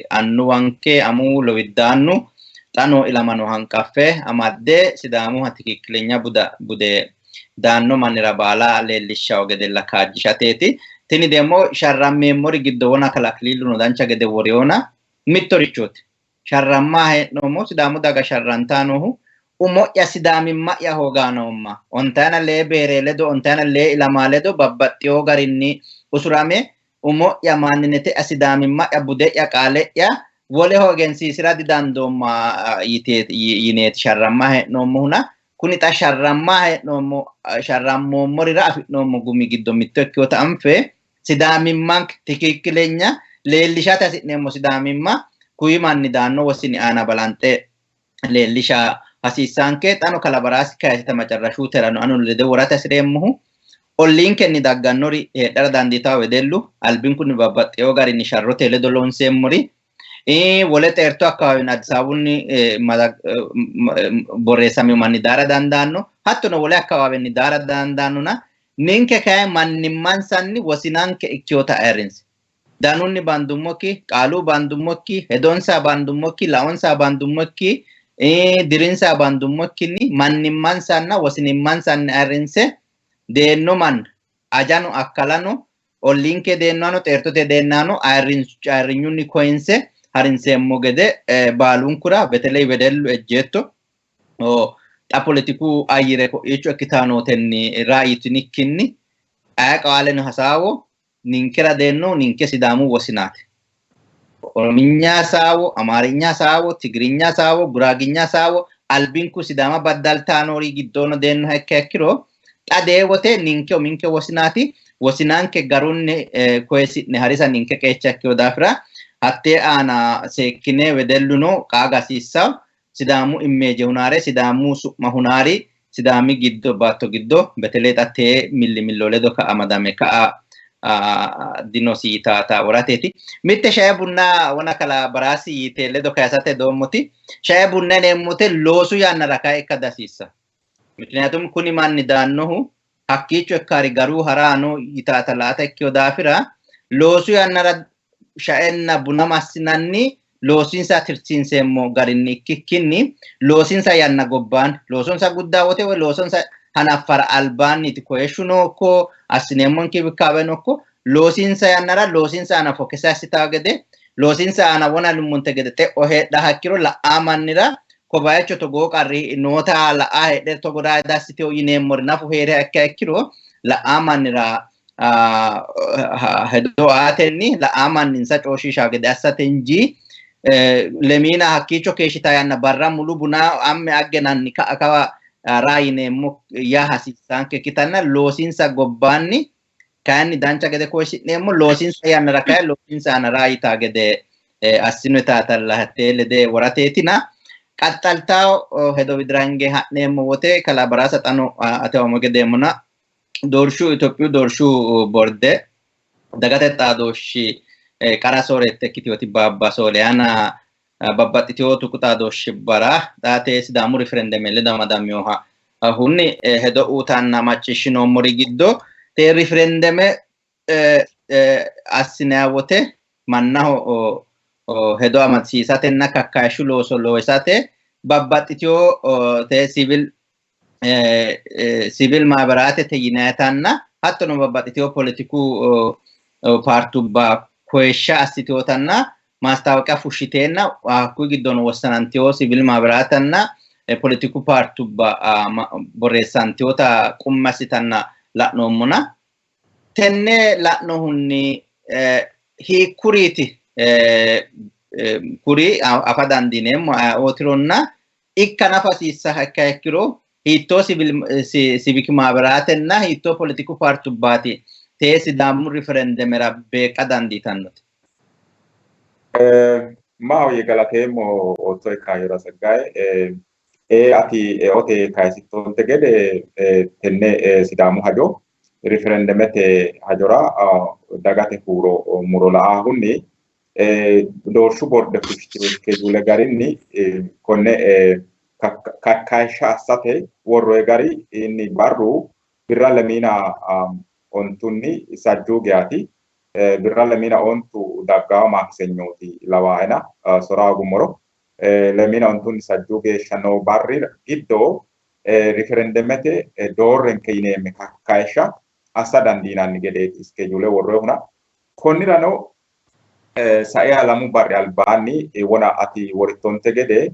annuwanke amuu lowiddaannu xano ilamano hanqaffe amadde Sidaamu hatikikkilenya bude daanno mannira baala leellishshawo gedella kaajjishateeti tini demo sharrammeemmori giddo wona kalaqliiluno dancha gede woreyona mittorichooti sharrammaa hee'noommo Sidaamu daga sharrantaanohu umo'ya Sidaamimma'ya hoogaanoomma ontayna lee beere ledo ontayna lee ilamaa ledo babbaxxeyo garinni usurame umo'ya maanninete Sidaamimma'ya bude'ya qaale'ya woleho egensiisira didandoomma yineeti sharrammaa hee'noommohuna kuni xa sharrammaa hee'noommo sharrammoommorira afi'noommo gumi giddo mitto ikkeyota anfe Sidaamimmanke tikikkilenya leellishate hasi'neemmo Sidaamimma kuyi manni daanno wosini aana balanxe leellisha hasiisaanke xano kala baraasi kaayita macarrashuu terano anu lede worata sireemmuhu olliin kenni daggannori heedhara dandiitaa wedellu albin kun babbaxxeewo garinni sharrote ledo loonseemmori wole xeerto akkawaawin Addis Ababunni borreessame manni daara dandaanno hattono wole akkawaawinni daara dandaannona ninke kae mannimmansanni wosinanke ikkiyota ayirrinsi danunni bandummokki qaaluu bandummokki hedonsaa bandummokki laonsaa bandummokki dirinsaa bandummokkinni mannimmansanna wosinimmansanni ayirrinse deenno man ajanu akkalano ollinke deennoano xeertote deennaano ayirrinyunni koyinse harinseemmo gede baalunkura beteley wedellu ejjeetto xa politiku ayyire ko'iicho ikkitaanootenni raayitinikkinni qaaleno hasaawo ninkera deenno ninke sidaamu wosinaate orominya saawo amaarinya saawo tigirinya saawo guraaginya saawo albinku sidaama baddaltaanoori giddoono deenno ikkiro xa deewote ninke minke wosinaati wosinanke garunni koyisi'ne harisa ninke qeecha ikkewo daafira hattee aana seekkine wedelluno qaaga hasiissawo sidaamu immeeje hunaare sidaamu su'ma hunaari sidaami giddo baatto giddo betelee xattee millimillo ledo ka'a madame ka'a dinosi taata warateeti mitte shaye bunna wona kala baraasi yite ledo kayisate doommoti shaye bunna yineemmote loosu yannara kae ikka dasiissa ምክንያቱም ኩኒ ማን ዳኖሁ ሀኪቾ ካሪ ጋሩ ሀራኖ ይታተላተ እኪዮ ዳፍራ ሎሱ ያነራ ሻኤና ቡና ማስናኒ ሎሲንሳ ትርሲንሴሞ ጋሪኒ ኪኪኒ ሎሲንሳ ያና ጎባን ሎሶንሳ ጉዳወቴ ወይ ሎሶንሳ ሀናፈር አልባን ይትኮየሹኖ እኮ አስኔሞን ኪብካበኖ እኮ ሎሲንሳ ያነራ ሎሲንሳ አና ፎከሳሲ ታገደ ሎሲንሳ አና ወና ልሙንተ ገደ ኦሄ ዳሃኪሮ ለአማንራ kobayacho to go qarri nota la ahede to goda dasite o yineemmor nafu heere akka ikkiro la amanira hedo atenni la amanin sa cooshisha gede assatenji lemina hakkicho keeshita yanna barra mulu buna amme aggenanni ka akawa raayineemmo ya hasiisanke kitanna loosinsa gobbaanni kaanni dancha gede kooshineemmo loosinsa yannara kay loosinsa ana raayita gede assino taatalla hatteelede warateetina qaxxaltao hedo widrange ha'neemmo wote kala barasa xano atewamo gedeemona doorshu Itophiyu doorshu borde dagate xaadooshshi qara soorette ikkitiyoti baabba sooleyana babbaxxiteyo tuqu xaadooshshi bara daate sidaamu referendum ledo amadameyooha hunni hedo uutanna macciishshinoommori giddo te referendum assinaya wote mannaho hedo amadsiisatenna kakkaashshu looso loosate babbaxxiteyo te civil maabaratete yinayitanna hattono babbaxxiteyo politiku paartubba koyishsha assiteyotanna maastawoqiya fushshiteenna hakkuyi giddono wossananteyo civil maabaratanna politiku paartubba borreessanteyota qummi assitanna la'noommona tenne la'nohunni hiikkuriiti kuri afa dandiineemmo ootironna ikka nafa hasiissa akka ikkiro hiittoo civic maabaratenna hiittoo politiku paartubbaati tee sidaamu referendumera beeqa dandiitannote maaho yegalateemmo oottoe kaayira saggae ati ote kaayisittoonte gede tenne sidaamu hajo referendumete hajora dagate huuro muro la"ahunni doorshu borde fushshitino iskejuule garinni konne kakkaashsha assate worroye gari inni barru birra lemina ontunni sajjuugeyaati birra lemina ontu daggaawa maaksenyooti lawaa'ena soraa gummoro lemina ontunni sajjuugeeshsha noo barri giddo referendumete doorrenke yineemme kakkaashsha assa dandiinanni gedeeti iskejuule worroyehuna konnirano sae alamu barri albaanni wona ati worittonte gede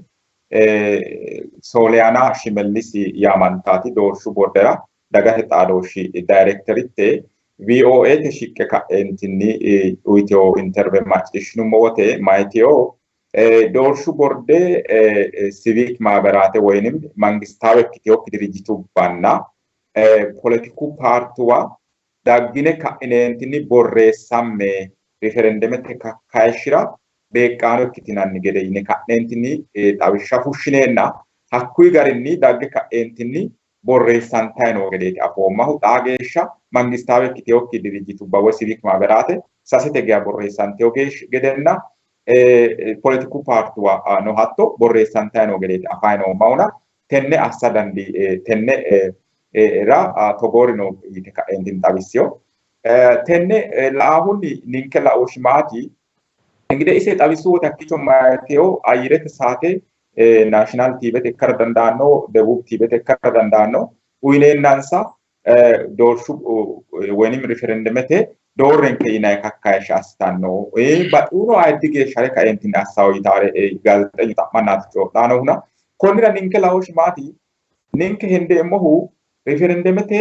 Sooliyana Shimellisi yaamantaati doorshu bordera dagate xaadooshshi daayirekteritte VOA'te shiqqe ka'eentinni uyiteyo interview macciishshinummo wote mayiteyo doorshu borde civic maaberate woynim mangistawe ikkiteyokki dirijjitubbanna politiku paartuwa daggine ka'ineentinni borreessamme referendumete kakkaashshira beeqqaano ikkitinanni gede yine ka'neentinni xawishsha fushshineenna Hakkui garinni dagge ka'eentinni borreessan ta'e noo gedeeti afoommahu xaageeshsha mangistaawe kiteokki dirijitu bawe siviik maaberate sasete gea borreessan teo gedenna politiku paartuwa no hatto borreessan ta'e noo gedeeti afaan oommauna tenne assa dandi tenne ra togori no yite ka'eentin xawissio tenne laahunni ninke laooshimaati engide ise xawissuwote hakkicho maateo ayyirete saate national TV tekkara dandaanno debub TV tekkara dandaanno uyineennansa doorshu woynim referendumete doorrenke yinayi kakkaashsha assitanno baxuuro ayiddi geeshshare kaeentinni assawo yitaare gaazexeñu xa'mannaati coodhaanohuna konnira ninke laooshimaati ninke hendeemmohu referendumete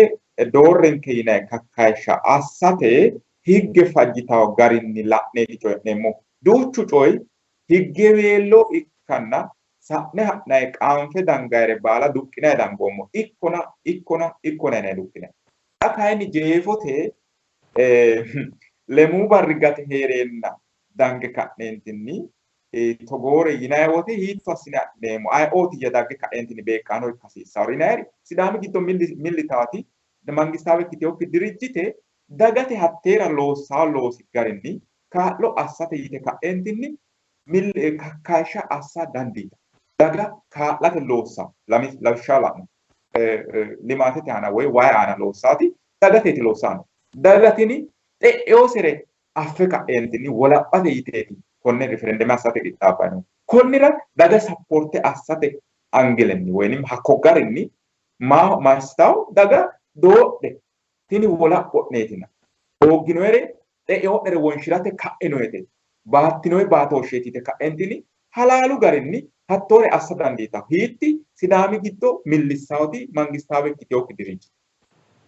doorrenke yinayi kakkaashsha assate higge fajjitawo garinni la'neeti coyi'neemmo duuchu coyi higge weello ikkanna sa'ne ha'nayi qaanfe dangayre baala duqqinayi dangoommo ikkona yinayi duqqinayi xa kayinni jeefote lemuu barrigate heereenna dange ka'neentinni togoore yinayi wote hiitto assine adhineemmo ayeootiyya dagge ka'eentinni beeqqaano ikkasiissawori yinayri sidaami giddo millitaati mangistaawe ikkiteokki dirijjite dagate hatteera loossawo loosi garinni kaa'lo assate yite ka'eentinni kakkaashsha assa dandiita daga kaa'late loossa lawishsha la'no limaatete aana woy wayi aana loossaati dagateeti loossaano dagatini xe'eosere affe ka'eentinni wolaphate yiteeti konne referendume assate qixxaabbano konnira daga sappoorte assate angelenni woynim hakko garinni mastawo daga doodhe tini wolapho'neetina hoogginoere xe'eodhere wonshirate ka'enoete baattinoe baatooshsheetite ka'eentinni halaalu garinni hattoore assa dandiita hiitti sidaami giddo millissawoti mangistaawe ikkiteokki dirijjiti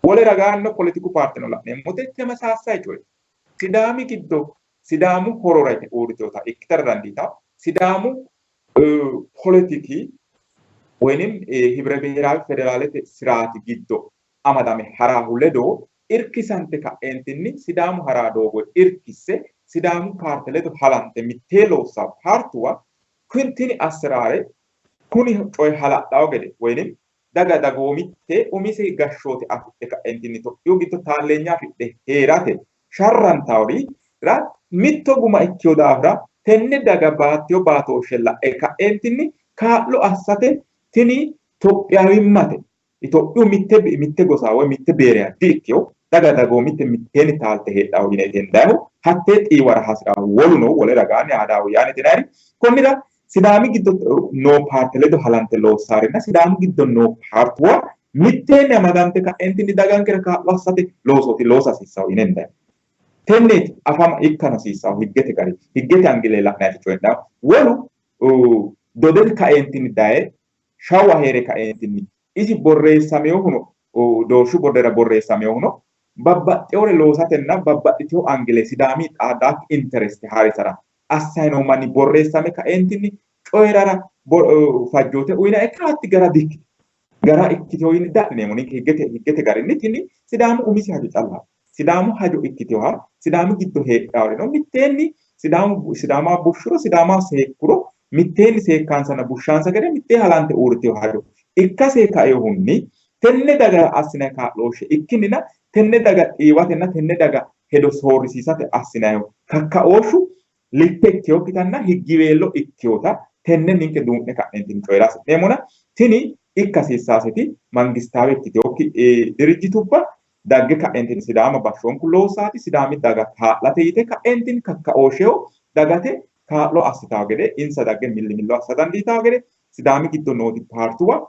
wole ragaanno politiku paartino la'neemmote temasaassayi coye sidaami giddo sidaamu hororate uurritewota ikkitara dandiita sidaamu politiki woynim hibre biheraawi federaalete siraati giddo amadame haraahu ledo irkisante ka'eentinni sidaamu haraa doogo irkisse sidaamu paarte ledo halante mittee loossaa paartuwa kuntini assiraare kuni coy hala'lawo gede woynim daga dagoomitte umise gashshoote afidhe ka'eentinni Itophiyu giddo taalleenyaa afidhe heerate sharrantawori ra mitto guma ikkiyo daafira tenne daga baattiyo baatooshshe la'e ka'eentinni kaa'lo assate tini Itophiyawimmate Itophiyu mitte gosaa woy mitte beereha di-ikkiyo daga dagoomitte mitteenni taalte heedhawo yine tendayihu hattee xiiwara hasirahu woluno wole ragaanni aadaawu yaani tinayri konnira sidaami giddo noo paarte ledo halante loossaarinna sidaami giddo noo paartuwa mitteenni amadante ka'eentinni dagankera kaa'lo assate loosooti loosa hasiissawo yine hendayi tenneeti afama ikkana hasiissawo higgete gari higgete angilee la'nayti coyidhawo wolu dodete ka'eentinni daye shawa heere ka'eentinni isi borreessameyohuno doorshu bordera borreessameyohuno babbaxxeewore loosatenna babbaxxiteyo angilee sidaami xaadaakki intereste haarisara assayinoo manni borreessame ka'eentinni coyirara fajjoote uyina ekkaatti gara dikki gara ikkiteyo yini da'neemo ninke higgete garinni tini sidaamu umisi hajo calla sidaamu hajo ikkiteyoha sidaamu giddo heedhaawreno mitteenni sidaamaa bushshuro sidaamaa seekkuro mitteenni seekkaansanna bushshaansa gede mittee halante uurriteyo hajo ikkasee kaeyohunni tenne daga assinayi kaa'looshshe ikkinnina tenne daga xiiwatenna tenne daga hedo soorrisiisate assinayiho kakka'ooshshu lippe ikkeyokkitanna higgiweello ikkeyota tenne ninke duu'ne ka'neentinni coyira hasi'neemmona tini ikka hasiissaaseti mangistaawe ikkiteyokki dirijjitubba dagge ka'eentinni sidaama bashshoonku loossaati sidaami daga kaa'late yite ka'eentinni kakka'ooshsheho dagate kaa'lo assitawo gede insa dagge millimillo assa dandiitawo gede sidaami giddo nooti paartuwa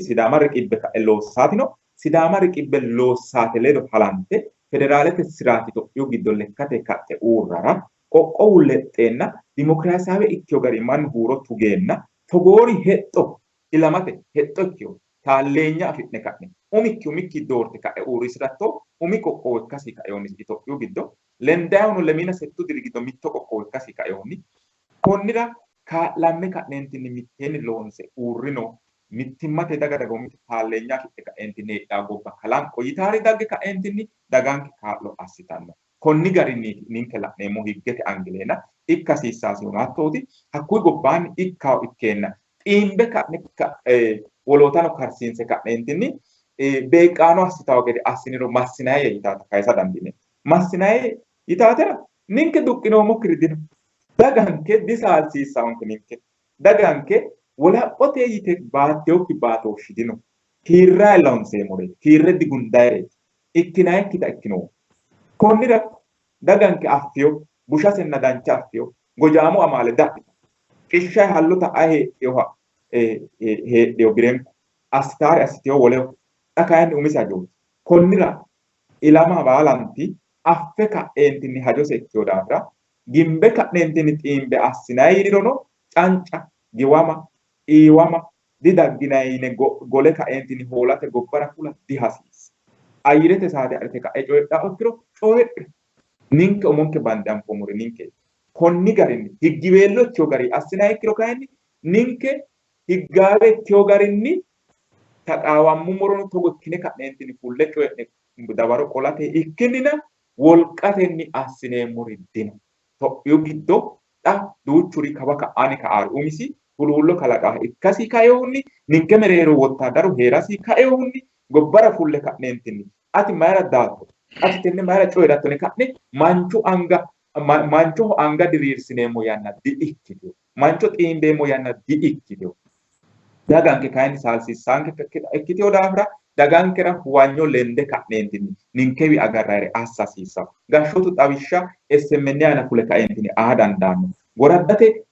sidaama riqibbe ka'e loossaatino sidaama riqibbe loossaate ledo halante federaalete siraati Itophiyu giddo lekkate ka'e uurrara qoqqowu lexxeenna dimokiraasiyaawe ikkiyo gari mannu huuro tugeenna togoori hexxo ilamate hexxo ikkiyo taalleenya afidhne ka'ne umikki doorte ka'e uurrisiratto umi qoqqowo ikkasi ka'eyoonni Itophiyu giddo lendaayuno lemina settu diri giddo mitto qoqqowo ikkasi ka'eyoonni konnira kaa'lamme ka'neentinni mitteenni loonse uurrino mittimmate daga dagoomitti taalleenyaa afidhe ka'eentinni heedhaa gobba kalanqo yitaari dagge ka'eentinni daganke kaa'lo assitanno konni garinni ninke la'neemmo higgete angileena ikka hasiissaasihuno hattooti hakkuyi gobbaanni ikkaaw ikkeenna xiimbe ka'ne wolootaano karsiinse ka'neentinni beeqaano assitawo gede assiniro massinaayye yitaata kayisa dandiine. Massinaayye yitaatera ninke duqqinoommo kirdino. Daganke disaalsiissaanke ninke. Daganke wolaphote yite baatteokki baatooshshi dino. Kiirrayi loonseemmore kiirre digundayireeti. Ikkinayikkita ikkinoo. Konnira daganke affiyo bushasenna dancha affiyo gojaamu amaale dadhita. Qishshayi hallo ta'ayi heedheyo birenku assitaare assiteyo woleho xa kayinni umisi hajooti. Konnira ilama baalanti affe ka'eentinni hajose ikkeyo daafira gimbe ka'neentinni xiimbe assinayi yinirono canca giwama iiwama didagginayi gole ka'eentinni hoolate gobbara fula dihasiisa. Ayyirete saate adhite ka'e coyidhaa ikkiro coyidhe ninke umonke bande anfoomore ninke konni garinni higgiweello ikkeyo gari assinayi ikkiro kayinni ninke higgaawe ikkeyo garinni taqaawammummorono togo ikkine ka'neentinni fulle coyidhe dawaro qolate ikkinnina wolqatenni assineemmori dino. Tophiyu giddo xa duuchuri kawa ka'aani ka'aari umisi huluullo kalaqaa ikkasii kaeyohunni ninke mereero wottaadaru heerasii kaeyohunni gobbara fulle ka'neentinni ati mayra daatto ati tenne mayra coyidattone ka'ne manchoho anga diriirsineemmo yanna di"ikkiteyo mancho xiimbeemmo yanna di"ikkiteyo daganke kayinni saalsiissaanke ikkiteyo daafira dagankera huwanyo lende ka'neentinni ninkewi agarrayre assa hasiissawo. Gashshootu xawishsha SMN aana fule ka'eentinni dandaanno. Goraddate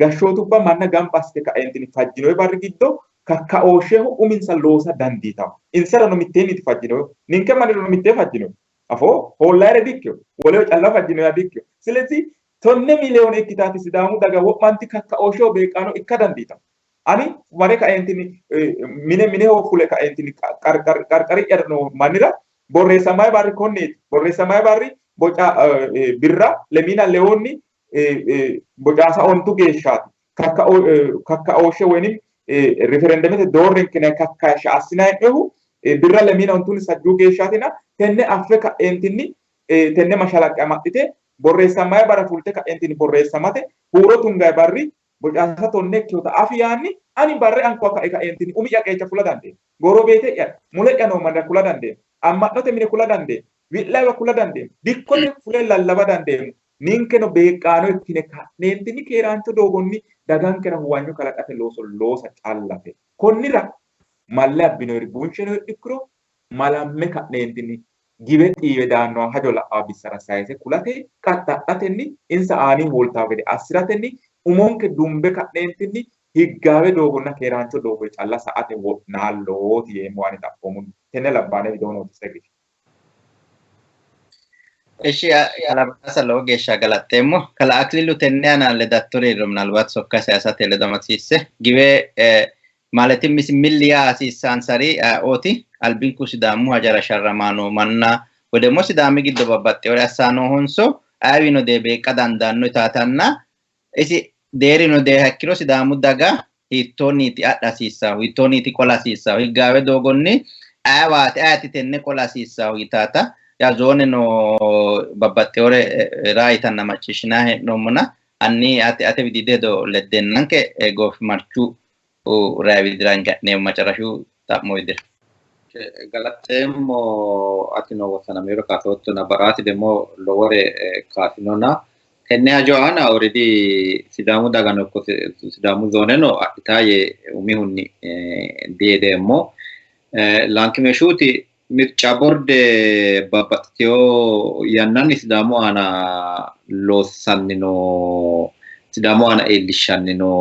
gashshootubba manna gamba assite ka'eentinni fajjinoyi barri giddo kakkaoosheho uminsa loosa dandiitawo. Insarano mitteenniti fajjinoyo ninke mannirano mittee fajjinoyo. Afoo hoollayre dikkeyo woleho calla fajjinoya dikkeyo. Silezi tonne miliyoone ikkitaati sidaamu daga wo'manti kakkaoosheho beeqaano ikka dandiitawo. Ani mare ka'eentinni mineho fule ka'eentinni qarqari'yara noo mannira borreessamayi barri konneeti. Borreessamayi barri boca birra lemina lewoonni bocaasa ontu geeshshaati. Kakkaooshe woynim riferendemete doorrinkine kakkaashsha assinayi'nehu birra lemina ontunni sajjuu geeshshaatina tenne affe ka'eentinni tenne mashalaqqe amaxxite borreessamayi bara fulte ka'eentinni borreessamate huuro tungayi barri bocaasa tonne ikkiyota afi yaanni ani barre anko ka'eentinni umi'ya qeecha kula dandeenya. Gorobeete'ya mule'ya noo manna kula dandeenya. Amma'note mine kula dandeenya. Wi'layiwa kula dandeenya. Dikkote fule lallaba dandeenya. Ninkeno beeqaano ikkine ka'neentinni keeraancho doogonni dagankera huwanyo kalaqate loosa callate. Konnira malle abbinoyri bunsheno ikkiro malamme ka'neentinni gibe xiiwe daannoha hajo la'aa bissara sayise kulate qaxxadhatenni insa aanii hooltawo gede assiratenni umonke dumbe ka'neentinni higgaawe doogonna keeraancho doogo calla sa'ate wo'naallooti yeemmo ani xaphoomun tenne labbaane widoonooti segiti. Eshi alaabasa lowo geeshsha galaxxeemmo kala akililu tenne aanaan ledattoriirro ምናልባት sokka siyaasate ledo amadsiisse giwee maaletin misimilliyaa hasiissaansari ooti albinku sidaamu hajara sharramaano manna wodemmo sidaami giddo babbaxxeewore assaanohonso ayiwino dee beeqqa dandaanno itaatanna isi deerino dee hakkiro sidaamu daga hiittoonniiti adha hasiissahu hiittoonniiti qola hasiissahu higgaawe doogonni ayati tenne qola hasiissahu yitaata ya zoone no babbaxxeewore raayitanna macciishshinaa hee'noommona anni ate widiideedo leddennanke goofimarchuu raawidiraan ga'neemmo macarashuu xa'mo widira. Galaxxeemmo atino wosanamiiro kaasotto na ba'aati demmo lowore kaasinona tenne hajo aana already sidaamu dagano ikko sidaamu zooneno adhitaaye umihunni diyedeemmo lankimeshuuti mirca borde babbaxxiteyo yannanni sidaamu aana loossannino sidaamu aana iillishshannino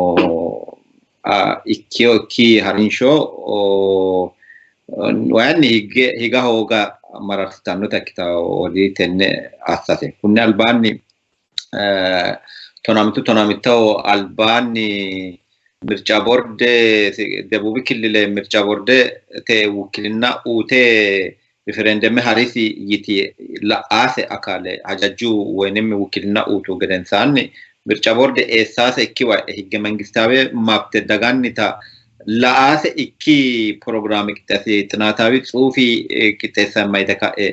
ikki harinsho wayanni higa hooga marartitannota ikkitawo tenne assate kunne albaanni tonamittaho albaanni mirca borde debubi killile mirca borde te wukilinna uute riferendeme harisi yiti la'aase akaale hajajju woynimmi wukilinna uutu gedensaanni mirca borde eessaase ikkiwa higge mangistaawe mabte dagannita la'aase ikki programmi qixxeesse xinaataawi tsuufii qixxeessa mayte ka'e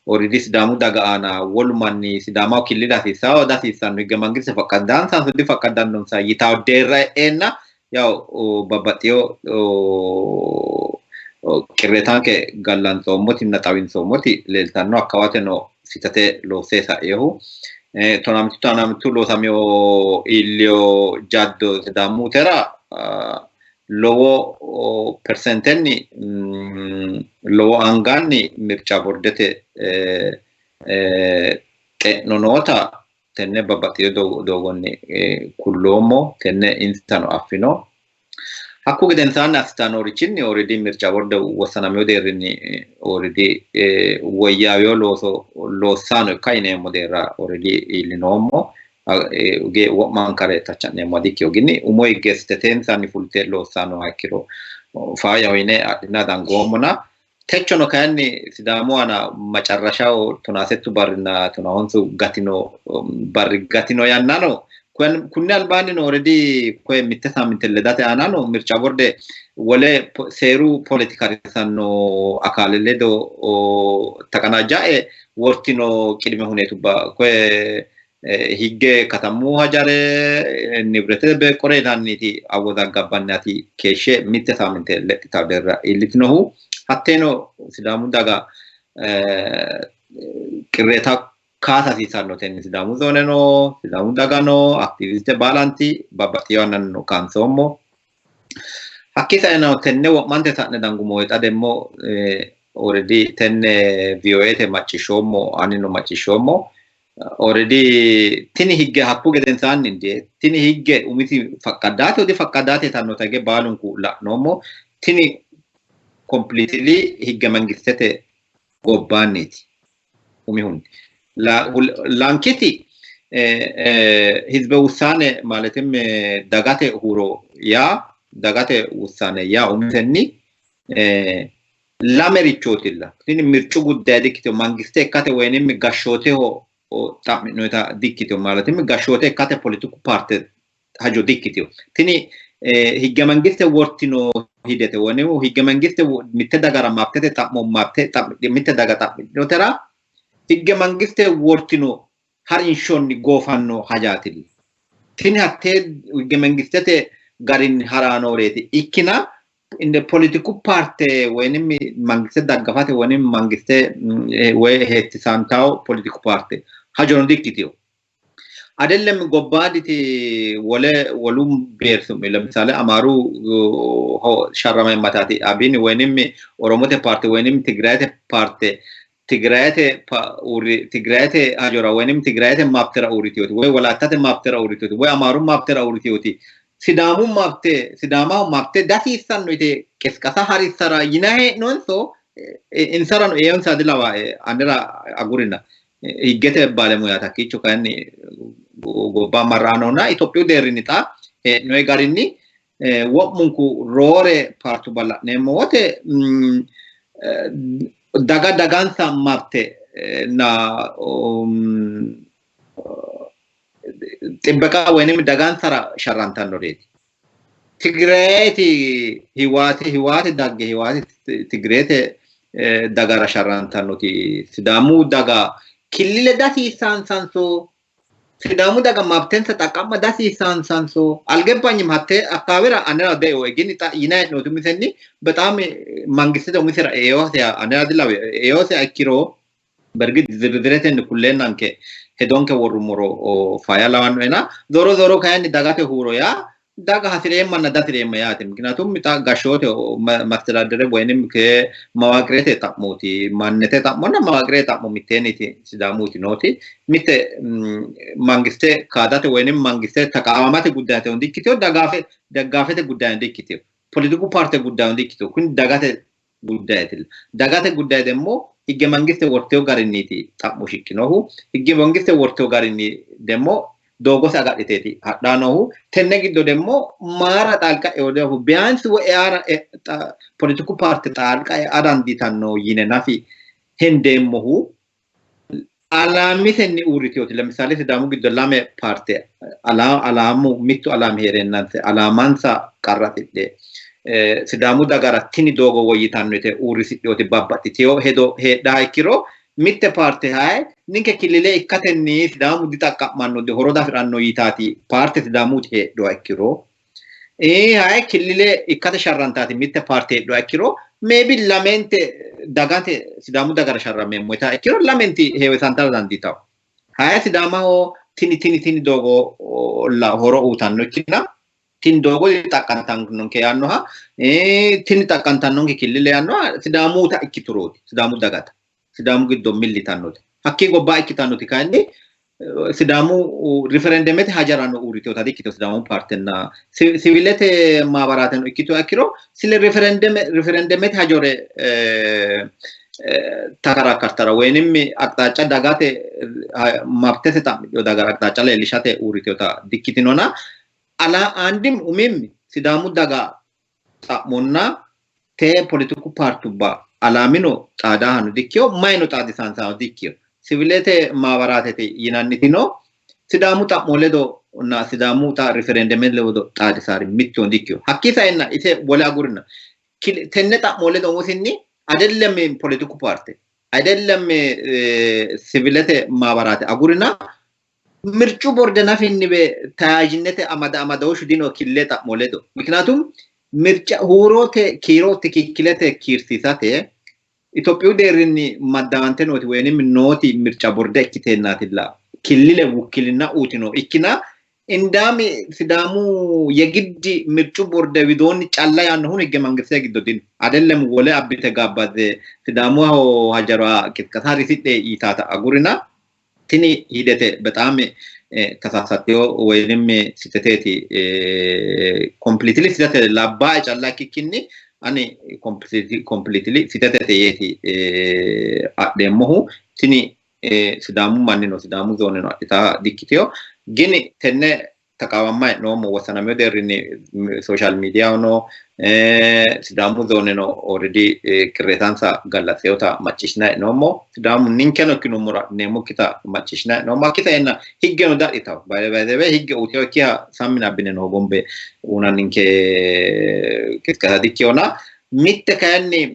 already sidaamu daga aana wolumanni sidaamaho killila hasiissanno higge mangiste faqqadaansaan suddi faqqadannonsa yitaa deerra eenna yaa'u babbaxxiyoo qirreetaan kee gallansoomoti naxawinsoomoti leeltanno akka waateno fitatee loosee sa'eehu tonamtu loosameo ilio jaddo sidaamuutera lowo persentenni lowo angaanni mircaa bordete xe'nonoota tenne babbaxxiyoo doogonni kulloommo tenne instano affino hakku gedensaanni assitaano orichinni already mircaa borda wassanameo deerrinni already woyyaaweo loossaano ikka yineemmo deerra already iillinoommo wo'maan kare tacha'neemmo adikki yoginni umo higgeessitetensanni fulte loossaano ikkiro faayyaho yine adhina dangoommona techono kayinni sidaamu ana macarrashaho tonaasettu barrina tonahonsu gatino barri gatino yannano kunne albaannino already koye mitte saaminte ledate aanano mircaa borde wole seeru politikarisanno akaale ledo taqanaajja'e wortino qidime huneetubba koye higge katamuu hajare nibrete beeqore yinanniti awwodan gabbannati keeshshe mitte saaminte lexxitaw derra iillitinohu hatteeno sidaamu daga qirreeta kaasa hasiisanno tenni sidaamu zooneno sidaamu dagano aktiiviste baalanti babbaxxiyoo annanno kaansoommo hakki saeno tenne wo'mante sa'ne dangumo xademmo already tenne VOAte macciishshoommo anino macciishshoommo already tini higge hakku gedensaanni indee tini higge umisi faqqaddaate odi faqqaddaate tannota higge baalunku la'noommo tini completely higge mangistete gobbaanniti umihun lankiti hizbe ውሳኔ ማለትም dagate huro yaa dagate ውሳኔ yaa umisenni lamerichootilla tini mircu guddaa dikkito mangiste ekkate woynim gashshooteho xa'minoyta dikkito maalatim gashshoote ekkate politiku parte hajo dikkito tini higge mangiste wortino hidete woynim higge mangiste mitte dagara maaptete xa'mo maapte mitte daga xa'minotera higge mangiste wortino har inshonni goofanno hajaatil tini hattee higge mangistete garin haraanoreeti ikkina inde politiku parte woynim mangiste daggafate woynim mangiste woy heettisantaw politiku parte hajono dikkitiyo adellem gobbaaditi wolum beersum ለምሳሌ አማሩ ሸረመ መታቲ አቢን ወይንም ኦሮሞቴ ፓርቲ ወይንም ትግራይቴ ፓርቲ ትግራይቴ አጆራ ወይንም ትግራይቴ ማፕተራ ኡሪቲዮቲ ወይ ወላታቴ ማፕተራ ኡሪቲዮቲ ወይ አማሩ ማፕተራ ኡሪቲዮቲ ሲዳሙ ሲዳማው ማፕቴ ዳሲሳን ነው ከስከሳ ሀሪሰራ ይናሄ ኖንሶ ኢንሰራን ኤዮን ሳድላዋ አንደራ አጉሪና ይገተ ባለሙያ ታኪቹ ካኒ ጎባ ማራኖና ኢትዮጵያ ደሪኒታ ነው ጋሪኒ ወሙንኩ ሮሬ ፓርቱ ባላ ነሞቴ dagansa maapte na ጥበቃ ወይንም dagansara sharrantannoreeti tigrayeti hiwaati dagge hiwaati tigrete dagara sharrantannoti sidaamu daga killile dasiisan sanso sidaamu daga maaptensa xaqqamma dasiisan sanso algebanyim hatte akkaawira anera deo egini ta yinay no tumisenni በጣም መንግስት ሙስራ ኤዮሲያ አናድላው ኤዮሲያ አኪሮ በርግጥ ዝርዝረተን ኩለን አንከ ሄዶንከ ወሩሞሮ ፋያላዋን እና ዞሮ ካያን ዳጋተ ሁሮ ያ ዳጋ ሀሲሬም እና ዳትሬም ያት ምክንያቱም ታ ጋሾቴ ማስተዳደረ ወይንም ከማዋቅሬት ታሞቲ ማንነቴ ታሞና ማዋቅሬት ታሞ ሚቴኒቲ ሲዳሙቲ ኖቲ ሚቴ መንግስት ካዳተ ወይንም መንግስት ተቃዋማት ጉዳይተ እንዲክቲዮ ደጋፈተ ጉዳይ እንዲክቲዮ ፖለቲኩ ፓርቲ ጉዳይ እንዲክቲዮ ኩን ዳጋተ ጉዳይ ደግሞ ህገ መንግስት ወርቴው ጋርኒቲ ታሞ ሽኪኖሁ ህገ መንግስት ወርቴው ጋርኒ ደግሞ ዶጎስ አጋጤቲ አዳነሁ ተነግዶ ደግሞ ማራ ጣልቃ ወደሁ ቢያንስ ወያራ ፖለቲኩ ፓርቲ ጣልቃ አዳንዲታን ነው ይነናፊ ሄንደምሁ አላሚተኒ ኡሪቲዮት ለምሳሌ ሲዳሙ ግዶ ላሜ ፓርቲ አላሙ ሚቱ አላም ሄረናንተ አላማንሳ ቀራጥደ ሲዳሙ ዳጋራቲኒ ዶጎ ወይታንነተ ኡሪሲዮት ባባቲዮ ሄዶ ሄዳ ይኪሮ mitte parte hai ninke kilile ikkatenni sidamu ditaqqammanno de horoda firanno yitati parte sidamu he do ikkiro hai kilile ikkate sharrantati mitte parte do akkiro maybe lamente dagate sidamu dagara sharramme moita akkiro lamenti hewe santara danditaw hai sidama ho tini dogo la horo utanno kinna tin dogo takkantan non ke anno ha tin takkantan non ke kilile anno sidamu ta ikkituroti sidamu dagata sidamu giddo millitannote hakki gobba ikkitannoti kanni sidamu referendumete hajarano urito tadi kito sidamu partenna civilete mabarateno ikkito akiro sile referendumete hajore takara kartara wenim aktacha dagate mabtese tamyo dagara aktacha lelishate urito ta dikkitinona ala andim umim sidamu daga monna te politiku partuba alamino tadahanu dikyo maino tadisansa dikyo civilete mabaratete yinannitino sidamu ta moledo na sidamu ta referendum ledo tadisari mitto dikyo hakkisa enna ise wala gurna tenne ta moledo musinni adellem politiku parte adellem civilete mabarate agurina mirchu borde nafinni be tajinnete amadawshu dino killeta moledo miknatum mircha hurote kirote kikkilete kirsisate Itophiyu deerinni maddaantenoti wenim noti mircha borde ikkitennatilla killile wukkilina utino ikkina indami sidamu yegiddi mirchu borde widoni calla yanno hun higge mangirse giddodin adellem wole abbite gabbade sidamu hajara kitkasari sidde itata agurina tini hidete betame tasasatyo wenim siteteti completely sitete labba calla kikkinni ani completely sitetete yeti ademmohu tini sidamu mannino sidamu zone no ita dikkiteo gini tenne takawamma no mo wasaname derini social media no sidamu zone no already kretansa gallaseota machishna no mo sidamu ninkeno kinu mura nemo kita machishna no ma kita enna higgeno dadita by the way higge utio kia samina bineno bombe una ninke kitka dikkiona mitte kanni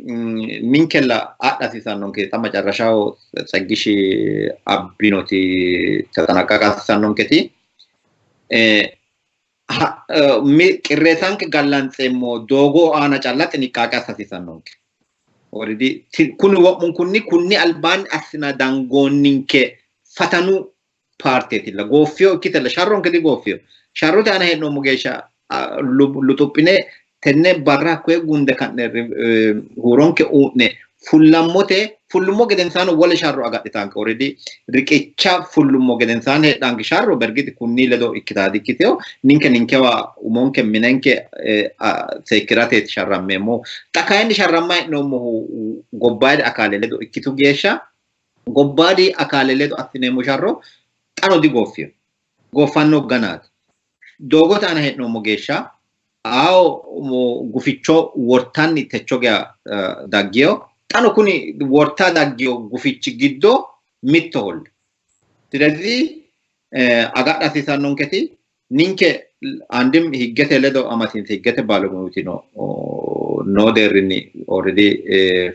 ninkella adasisan nonke tamacarrashao sagishi abbinoti tatanaka kasan nonketi mi qirretan ke gallantsemo dogo ana callate ni kaka sasisan nonke already kun wobun kunni alban asina dangoninke fatanu parteti la gofio kitela sharron ke di gofio sharro tana hedno mugesha lutupine tenne barra kwe gunde kanne huronke une fullumo gedensano wala sharro agaditanke already riqecha fullumo gedensane hedanke sharro bergiti kunni ledo ikkitadi kiteo ninkewa umonke minenke sekirate sharrammemo takayni sharramma no mo gobbadi akale ledo ikkitu gesha gobbadi akale ledo asinemo sharro tano di gofio gofanno ganat dogot ana hedno mo gesha mo guficho wortanni techogea daggio tano kuni worta daggio gufichi giddo mittohol tidadi agadda sisannonketi ninke andim higgete ledo amatin higgete balogutino no derini already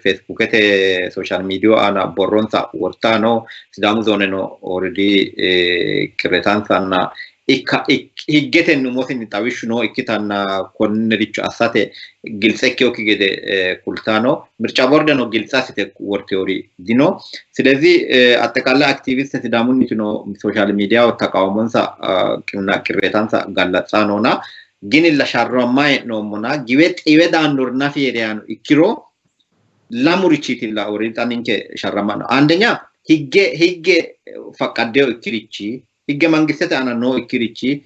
facebookete social media ana borronsa wortano sidamu zone no already kretansa na higgete numosin tawishuno ikkitanna konnericho assate gilsekki okigede kultano mircha bordeno gilsasite worteori dino silezi attakalla activist sidamun nitino social media o taqawmonsa kinna kirretansa gallatsanona gini la sharramma no mona giwet iweda nurna fieriano ikkiro lamurichiti la oritaninke sharramma andenya higge faqadeo ikkirichi higge mangisete ana no ikkirichi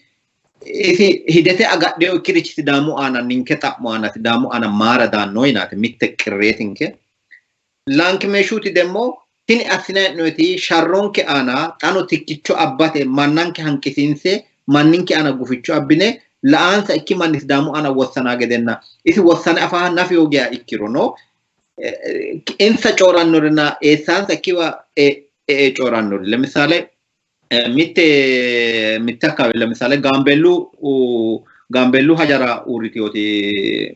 isi hidete agadeo ikkirichi sidamu ana ninke tapmo ana sidamu ana mara da noinate mitte qirretinke lank meshuti demo tini asina noti sharronke ana tano tikkicho abbate mannanke hanqisinse manninke ana guficho abbine laansa ikki manni sidamu ana wossana gedenna isi wossana afa nafi ogiya ikkiro no insa corannorina esansa kiwa corannor le misale mitte akabe le misale gambellu hajara uritioti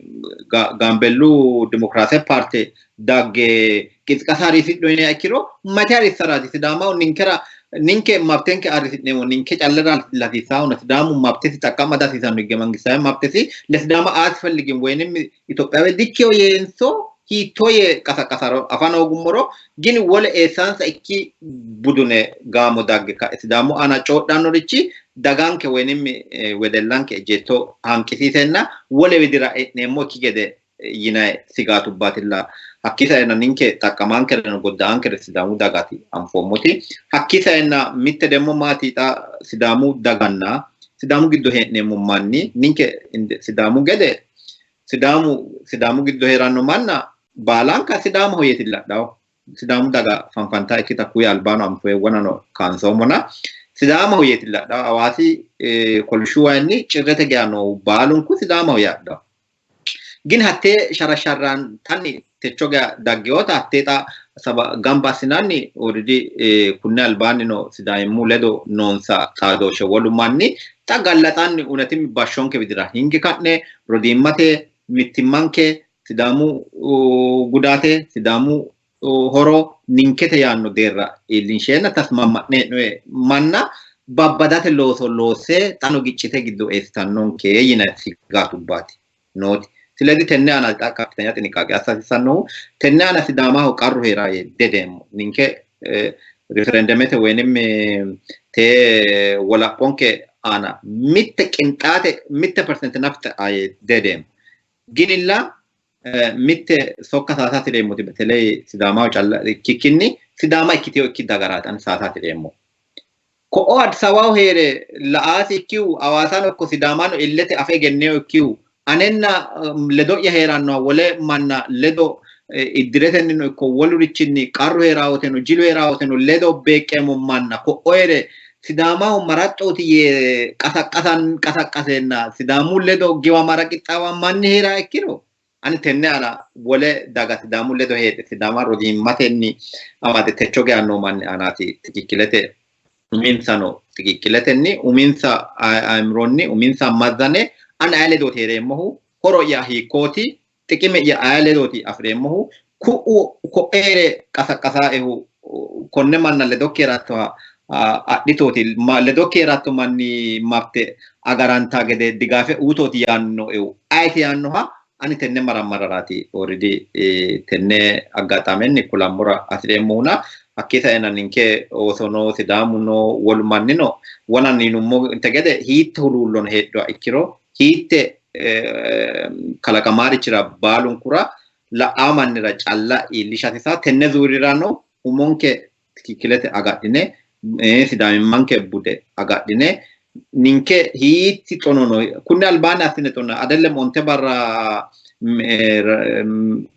gambellu demokrasia parte dagge kiskasari siddo ine akiro matari sarati sidama ninkera ninke mabtenke arritnemo ninke callera latisauna sidamu mabtesi takama dasisanu gemangisa mabtesi lesdama asfelligin wenim Ethiopia dikyo yenso hitoye kasakasaro afana ogumoro gini wole esansa ikki budune gamo dagge ka sidamu ana coddanorichi daganke wenim wedellanke jetto hankisisenna wole widira nemo kigede yina sigatu batilla hakkisa ena ninke takamanke no goddanke sidamu dagati anfomoti hakkisa ena mitte demo mati ta sidamu daganna sidamu giddo henemo manni ninke sidamu gede sidamu giddo herano manna balanka sidamu hoyetilla daw sidamu daga fanfanta ikita kuya albano amfwe wonano kansomona sidamu hoyetilla daw awasi kolshuwani cirrete gano balunku sidamu hoyadda gin hatte sharasharran tani techoga dagyota atteta saba gamba sinani already kunne albani no sidaimu ledo nonsa tadoshe wolumanni tagallatanni unatim bashonke vidira hinge kanne rodimmate mittimanke sidamu gudate sidamu horo ninkete yanno derra ilinshena tasmamne no manna babbadate loose tano giccite giddo estannonke yina sigatubati noti siledi tenne ana kapitanya tinikage asasisanno tenne ana sidama ho qarru heraye dedemo ninke referendumete wenem te wala ponke ana mitte qintate mitte percent nafta ay dedem ginilla mitte sokka saasati deemo tibetele sidama challa kikinni sidama ikkitiyo ikkidagarata an saasati deemo ko od sawaw here laasi kiu awasano ko sidama no illete afe genneo kiu anenna ledo ya heranno wole manna ledo iddireten no ko wolurichinni qarru herawote no jilu herawote no ledo beqemo manna ko oyre sidama o marattoti ye kasakasenna sidamu ledo giwa maraqitawa manni hera ekkiro ani tenne ana wole daga sidamu ledo hede sidama rodimmatenni amate techoge anno manni anati tikikilete uminsano tikikkiletenni uminsa amronni uminsa mazane an aile doti heremmohu horo ya hikoti tikime ya aile doti afremmohu ko ere kasakasa ehu konne manna le dokkerato aditoti ma le dokkerato manni mafte agaranta gede digafe utoti yanno ehu aiti yanno ha ani tenne maramararati already tenne agatamenni kulamura asremmuna akkisa ena ninke osono sidamu no wolmannino wonanni nummo tegede hiitte hulullon heddo ikkiro hiitte kalakamarichira balunkura la amannira calla illishatisa tenne zuurirano umonke tikilete agadhine sidamimmanke bude agadhine ninke hiitti tonono kunne albani asine tonna adelle monte barra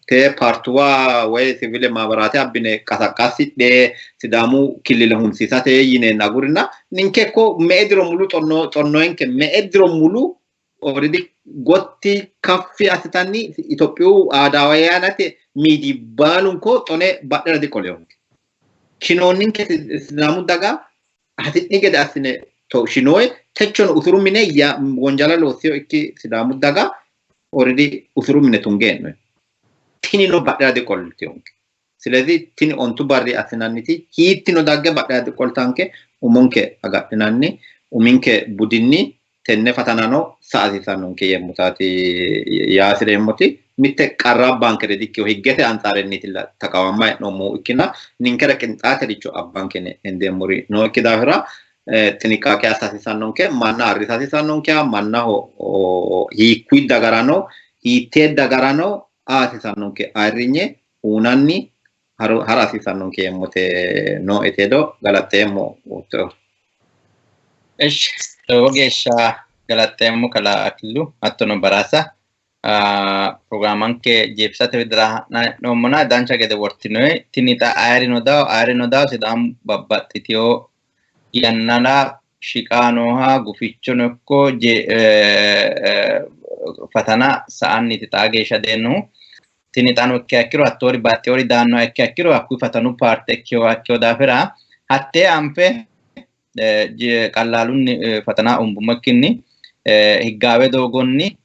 te partuwa way civile mabarate abbine kasakasidde sidamu kilile humsisate yine nagurina ninke ko meedro mulu tonnoenke meedro mulu already gotti kaffi asitani Ethiopia adawayanate midi balun ko tone badara di kolyon kinoninke sidamu daga hasitni gede asine to shinoy techon usurumine ya wonjala losio ikki sidamu daga already usurumine tungen tini no badara di kolyon silezi tini ontu barri asinaniti hiittino dagge badara di koltanke umonke agadinanni uminke budinni tenne fatanano saasisanonke yemmutati yaasiremmoti mitte qarrabbankere dikkiyo higgete ansarennitilla takawamma no mu ikkina ninkera qinxaatericho abbankene endemuri no ikki daafira tinikake asasisanonke manna arrisasisanonke mannaho hiikkui dagarano hiittee dagarano aasisanonke ayrinye unanni harasisanonke yemmute no etedo galatteemmo utto Esh, ogeesha galateemmo kala akillu attono barasa programanke jebsate vidra no mona dancha gede wortinoe tinita ayrino daw sidam babbaxitio yannala shiqanoha gufichonokko je fatana saanni titageesha denu tinitano ikkiro attori batteori danno ikkiro akku fatanu parte ikkio dafira hatte ampe qallalun fatana umbumakkinni higgawe dogonni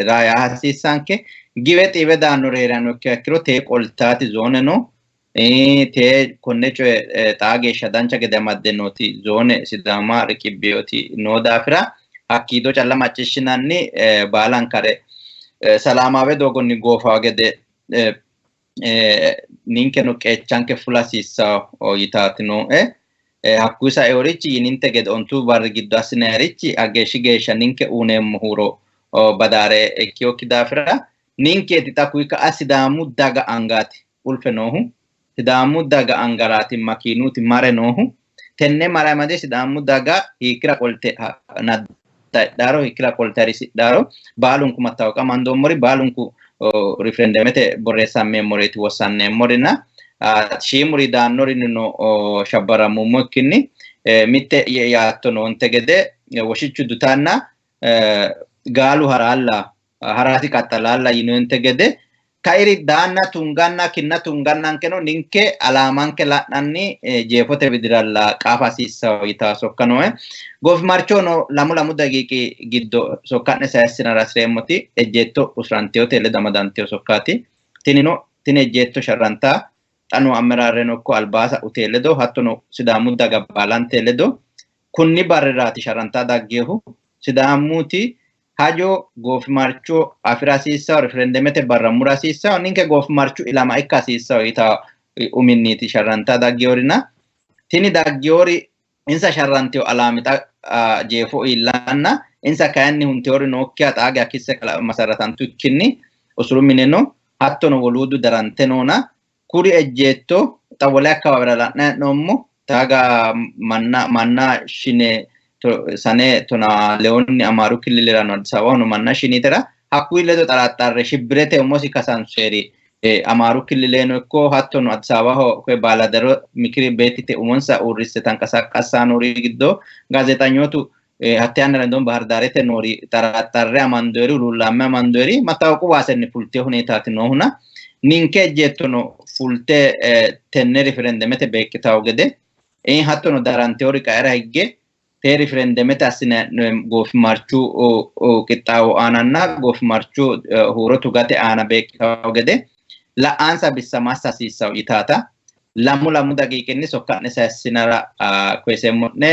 raya hasiisanke giweti wedanno reerano ikkiro te qoltaati zone no Te konne cioè geeshsha dancha gede amaddennoti zoone Sidaama riqibbiyooti noo daafira hakkiido calla macciishshinanni baalankare salaamaawe doogonni goofaa gede ninkeno qeechanke fula hasiissawo yitaati nooe. Hakkuu saeeworichi yininte gede ontu barri giddo assinayrichi ageeshshi geeshsha ninke uuneemmo huuro badaare ikkiyokki daafira ninkeeti xa kuyi ka'a Sidaamu daga angaati ulfe noohu. Sidaamu daga angaraati makiinuuti mare noohu. Tenne mare amade Sidaamu daga hiikkira qolte naddadhaaro hiikkira qolte harisidhaaro baalunku mattaawoqa mandoommori baalunku riferendemete borreessammeemmoreeti wossanneemmorina shiimuri daannorinno shabbarammummokkinni mitte yaatto noonte gede woshichu dutanna gaalu haraati qaxxalaalla yinoonte gede kairi daanna tunganna kinna tungannankeno ninke alaamanke la'nanni jeefote widiralla qaafa hasiissawo yitaa sokkanoe goofimarchono lamu daqiiqi giddo sokka'ne sayissinara hasireemmoti ejjeetto usranteyote ledo amadanteyo sokkaati tini ejjeetto sharrantaa xanu ammeraarreno ikko albaasa utee ledo hattono Sidaamu daga baalante ledo kunni barriraati sharrantaa daggeehu Sidaamuuti hajo goofimarcho afira hasiissawo referendemete barra mura hasiissawo ninke goofimarchu ilama ikka hasiissawo yitaa uminniiti sharrantaa daggeyorina tini daggeyoori insa sharranteyo alaamixa jeefo iillanna insa kayinni hunteyoori nookkiha xaage akkisse masarratantukkinni usuru mineno hattono woluudu darante noona kuri ejjeetto xa wole akkawaawera la'nayi he'noommo taaga manna shine sane tona leonni Amaaru Killilera no Addis Ababahono manna shinitera hakkuyi ledo xaraxxarre shibbirete umosi kasanseeri Amaaru Killileno ikko hattono Addis Ababaho koye baaladaro mikiri beettite umonsa uurrisse tanqasaqqassaa noori giddo gaazeexanyootu hatte yannara እንደውም ባህር ዳርete noori xaraxxarre amandoyri ulullaamme amandoyri mattawoqu waasenni fultee huneetaati noohuna ninke ejjeettono fulte tenne riferendemete beeqqitawo gede hattono daranteyoori qaera higge te riferendemete assine goofimarchu qixxaawo aananna goofimarchu huuro tugate aana beeqqitawo gede la'aansa bissamaassa hasiissawo yitaata lamu daqiiqinni sokka'ne sayissinara kweesemmo'ne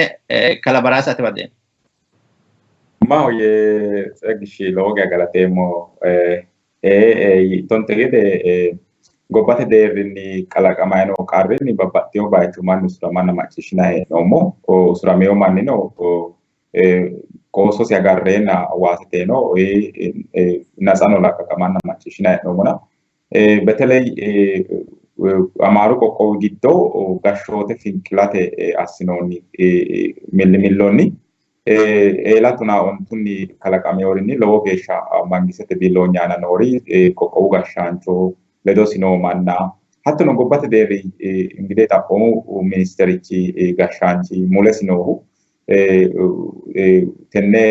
kalabaraasate badeen. Ma oye segishi loga galatemo tonte gede gobbate deerrinni kalaqamaino qarrinni babbaxxeyo bayicho mannu suramanna macciishshina hee'noommo surameyo mannino qoososi agarreenna waasiteeno natsano laqqaqamanna macciishshina hee'noommona beteley Amaaru qoqqowi giddo gashshoote finqilate assinoonni millimilloonni eelatuna ontunni kalaqameyorinni lowo geeshsha mangisete biilloonyaana noori qoqqowu gashshaancho ledosi noo manna hattono gobbate deerri ingide xaphoomu ministerichi gashshaanchi mulesi noohu tenne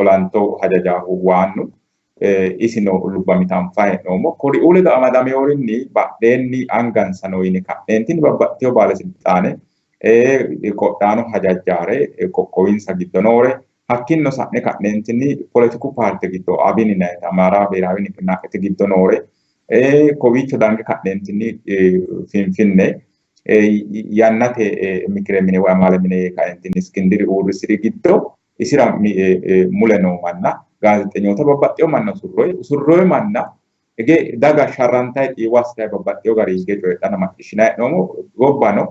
olanto hajajaahu waannu isino lubbamitanfa hee'noommo kuri'uu ledo amadameyorinni badheenni angansano yine ka'neentinni babbaxxeyo baalesilxaane qodhaano hajajjaare qoqqowinsa giddo noore hakkinno sa'ne ka'neentinni politiku paarte giddo abin yinayita Amaara Biraawi Niqinaaqete giddo noore kowiicho dange ka'neentinni finfinne yannate mikire mine woy amaale mine ka'neentinni Iskindiri uurrisiri giddo isira mule noo manna gaazexenyota babbaxxeyo manna usurroyi manna ege daga sharrantayi xiiwassitayi babbaxxeyo gari hige coyidhana macciishshinayi hee'noommo gobbano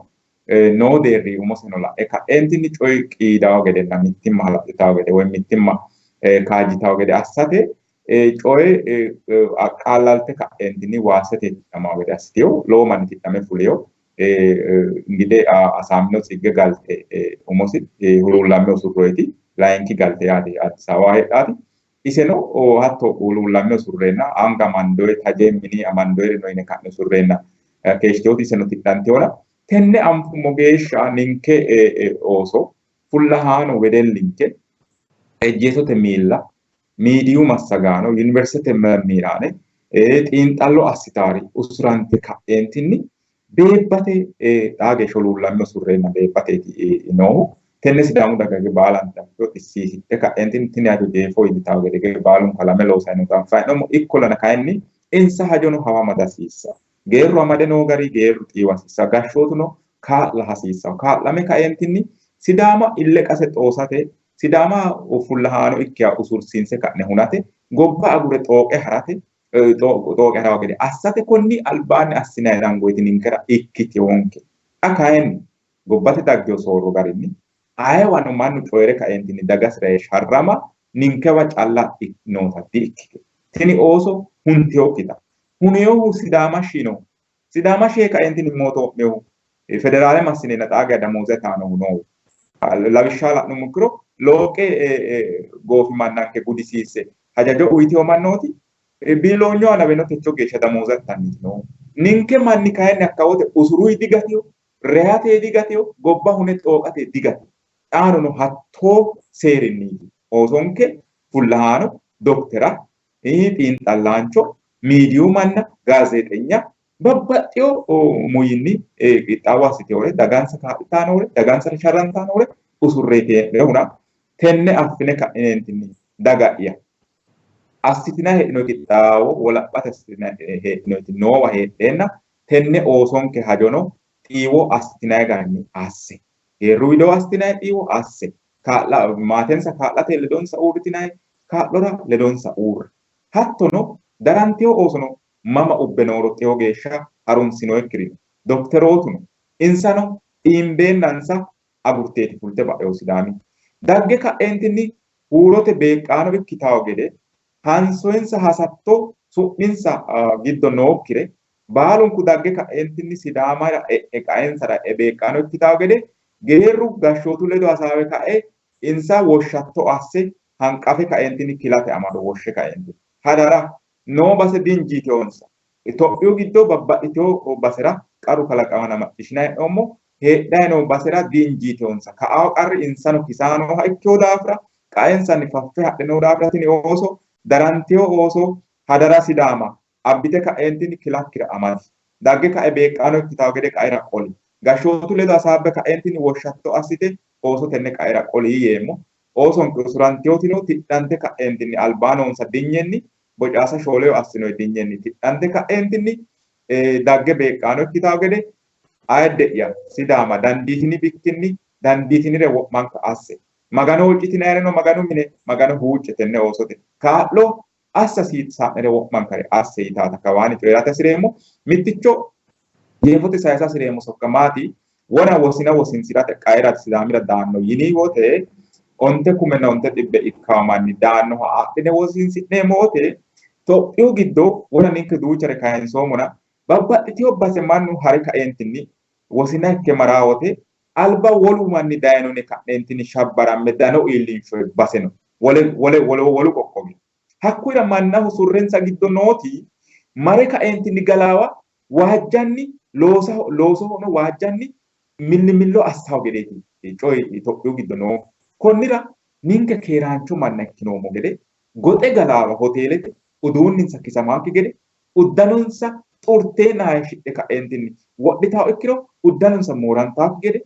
noo deerri umoseno la'e ka'eentinni coyi qiidawo gedenna mittimma hala'litawo gede woy mittimma kaajjitawo gede assate coyi qaallalte ka'eentinni waassete tidhamawo gede assiteyo lowo manni tidhame fuleyo ingide asaaminosi higge galte umosi huluullamme usurroyti layinki galte yaate Addis Ababa heedhaati iseno hatto huluullamme usurreenna anga amandoyi tajee mini amandoyri no yine ka'ne usurreenna keeshiteyooti iseno tidhanteyola tenne anfummo geeshsha ninke ooso fullahaano wedellinke ejjeetote miilla miidiyu massagaano yuniversitete memiiraane xiinxallo assitaari usurante ka'eentinni beebbate xaageeshsho huluullamme usurreenna beebbateeti noohu tenne Sidaamu dagage baalanta dhisiisitte ka'eentinni tini hajo jeefo iillitawo gede baalunka lame loosayino ganfa hee'noommo ikkolana kayinni insa hajono hawa madasiissa geerru amade noo garii geerru xiiwasiisa gashshootuno kaa'la hasiissawo kaa'lame kaeentinni sidaama ille qase xoosate sidaama fullahaano ikkiya usursiinse ka'ne hunate gobba agure xooqe harate xooqe harawo gede assate konni albaanni assinayi rangoyti ninkera ikkitewonke xa kayinni gobbate daggeyo soorro garinni ayewano mannu coyre kaeentinni dagasira sharrama ninkewa calla noota di-ikkite tini ooso hunteyokkita huneyohu sidaama shino sidaama shee kaeentinni mooto'mehu federaale massinena xaaga damoose taanohu noohu lawishsha la'nummo ikkiro looqe goofimannanke gudisiisse hajajo uyiteyo mannooti biiloonyo anaweno techo geeshsha damoose tanniti noohu ninke manni kayinni akkawote usuruyi digateyo reyate digateyo gobba hune xooqate digateyo xaanono hattoo seerinniiti oosonke fullahaano doktera xiinxallaancho miidiyu manna gaazeexeenya babbaxxeyo muyinni qixxaawo assiteyoore dagansa kaa'litaanoore dagansara sharrantaanoore usurreeteehuna tenne affine ka'neentinni daga'ya assitina hee'noy qixxaawo wolaphate assitina hee'noyti noowa heedheenna tenne oosonke hajono xiiwo assitinayi garinni asse geerru widoo assitinayi xiiwo asse maatensa kaa'late ledonsa uurritinayi kaa'lora ledonsa uurre hattono daranteyo oosono mama ubbe nooro xeyo geeshsha harunsinoyikkirino dokterootuno insano dhiimbeennansa agurteeti fulte ba'eyo sidaami dagge ka'eentinni huurote beeqqaano ikkitawo gede hansoensa hasatto su'minsa giddo nookkire baalunku dagge ka'eentinni sidaamara qaensara beeqqaano ikkitawo gede geerru gashshootu ledo hasaawe ka'e insa woshshatto asse hanqafe ka'eentinni kilate amado woshshe ka'eentinni hadara noo base dinjiiteyonsa Itophiyu giddo babbaxxiteyo basera qaru kalaqamana macciishshinayi hee'noommo heedhayi noo basera dinjiiteyonsa ka'awo qarri insano kisaanoha ikkeyo daafira qaensanni faffe hadhino daafira tini ooso daranteyo ooso hadara sidaama abbite ka'eentinni kilakkira amadi dagge ka'e beeqqaano ikkitawo gede qaera qoli gashshootu ledo hasaabbe ka'eentinni woshshatto assite ooso tenne qaera qoli yeemmo oosonke usuranteyotino tidhante ka'eentinni albaanonsa dinyenni bocaasa shooleyo assinoy dinyenni tidhante ka'eentinni dagge beeqqaano ikkitawo gede ayidde'ya sidaama dandiitini bikkinni dandiitinire wo'manka asse magano huuccitinayireno maganu mine magano huucce tenne oosote kaa'lo assa sa'nere wo'mankare asse yitaata kawaani coyrate hasireemmo mitticho jeefote sayisa hasireemmo sokka maati wona wosina wosinsirate qaerati sidaamira daanno yini wote onte kumena onte xibbe ikkawo manni daannoha adhine wosinsi'neemmo wote Itophiyu giddo wona ninke duuchare kayinsoomona babbaxxiteyo base mannu hare ka'eentinni wosina ikke marawote alba wolu manni dayinone ka'neentinni shabbaramme dano iillinshoy baseno wolu qoqqowi hakkuyira mannahu surrensa giddo nooti mare ka'eentinni galaawa waajjanni loosohono waajjanni millimillo assawo gedeeti coy Itophiyu giddo noo konnira ninke keeraancho manna ikkinoommo gede goxe galaawa hoteelete uduunninsa kisamaakki gede uddanonsa xurtee naayishidhe ka'eentinni wodhitawo ikkiro uddanonsa moorantaakki gede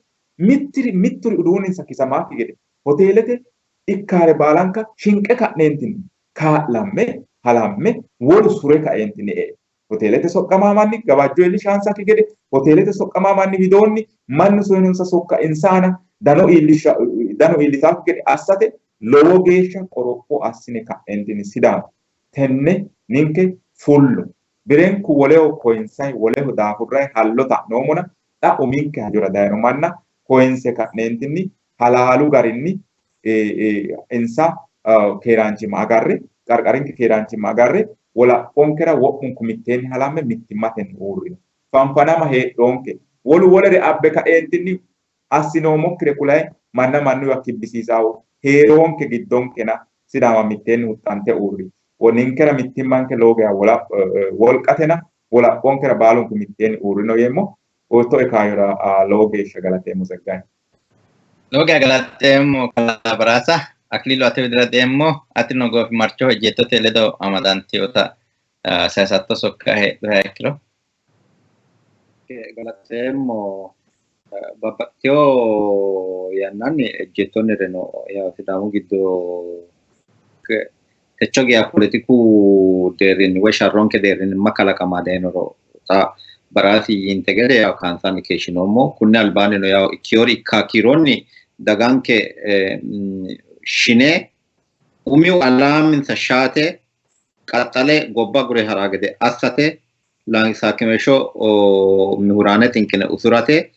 mitturi uduunninsa kisamaakki gede hoteelete ikkaare baalanka shinqe ka'neentinni kaa'lamme halamme wolu sure ka'eentinni hoteelete soqqamaa manni gawajjo iillishaansakki gede hoteelete soqqamaa manni widoonni mannu soyinonsa sokka insaana dano iillisaakki gede assate lowo geeshsha qoropho assine ka'eentinni sidaama tenne ninke fullo birenku woleho koyinsay woleho daafurray hallo ta'noomona xa uminke hajora dayino manna koyinse ka'neentinni halaalu garinni insa keeraanchimma agarre qarqarinke keeraanchimma agarre wolaphoonkera wo'munku mitteenni halamme mittimmatenni uurrino fanfanama heedhoonke wolu wolere abbe ka'eentinni assinoomokkire kulayi manna mannuwa kibbisiisaawo heeroonke giddonkena sidaama mitteenni huxxante uurri woninkera mittimmanke lowo geya wolqatena wolaphoonkera baalunku mitteenni uurrino yeemmo ootto kaayora lowo geeshsha galateemmo Zeggayi. Lowo geya galateemmo Kalabaraasa Akililu ate widira deemmo atino goofi marchoho ejjettote ledo amadanteyota sayisatto sokka heedhuha ikkiro. Galateemmo babbaxxeyo yannanni ejjettonnireno sidaamu giddo techo geya politiku deerrinni woy sharronke deerrinni kalaqama daynoro ta barasi integere ya kansan ke shinomo kunna albani no ya kiori kakironi daganke shine umiu alamin sashate qattale gobba gure haragede assate lang sakemesho mihurane tinkene usurate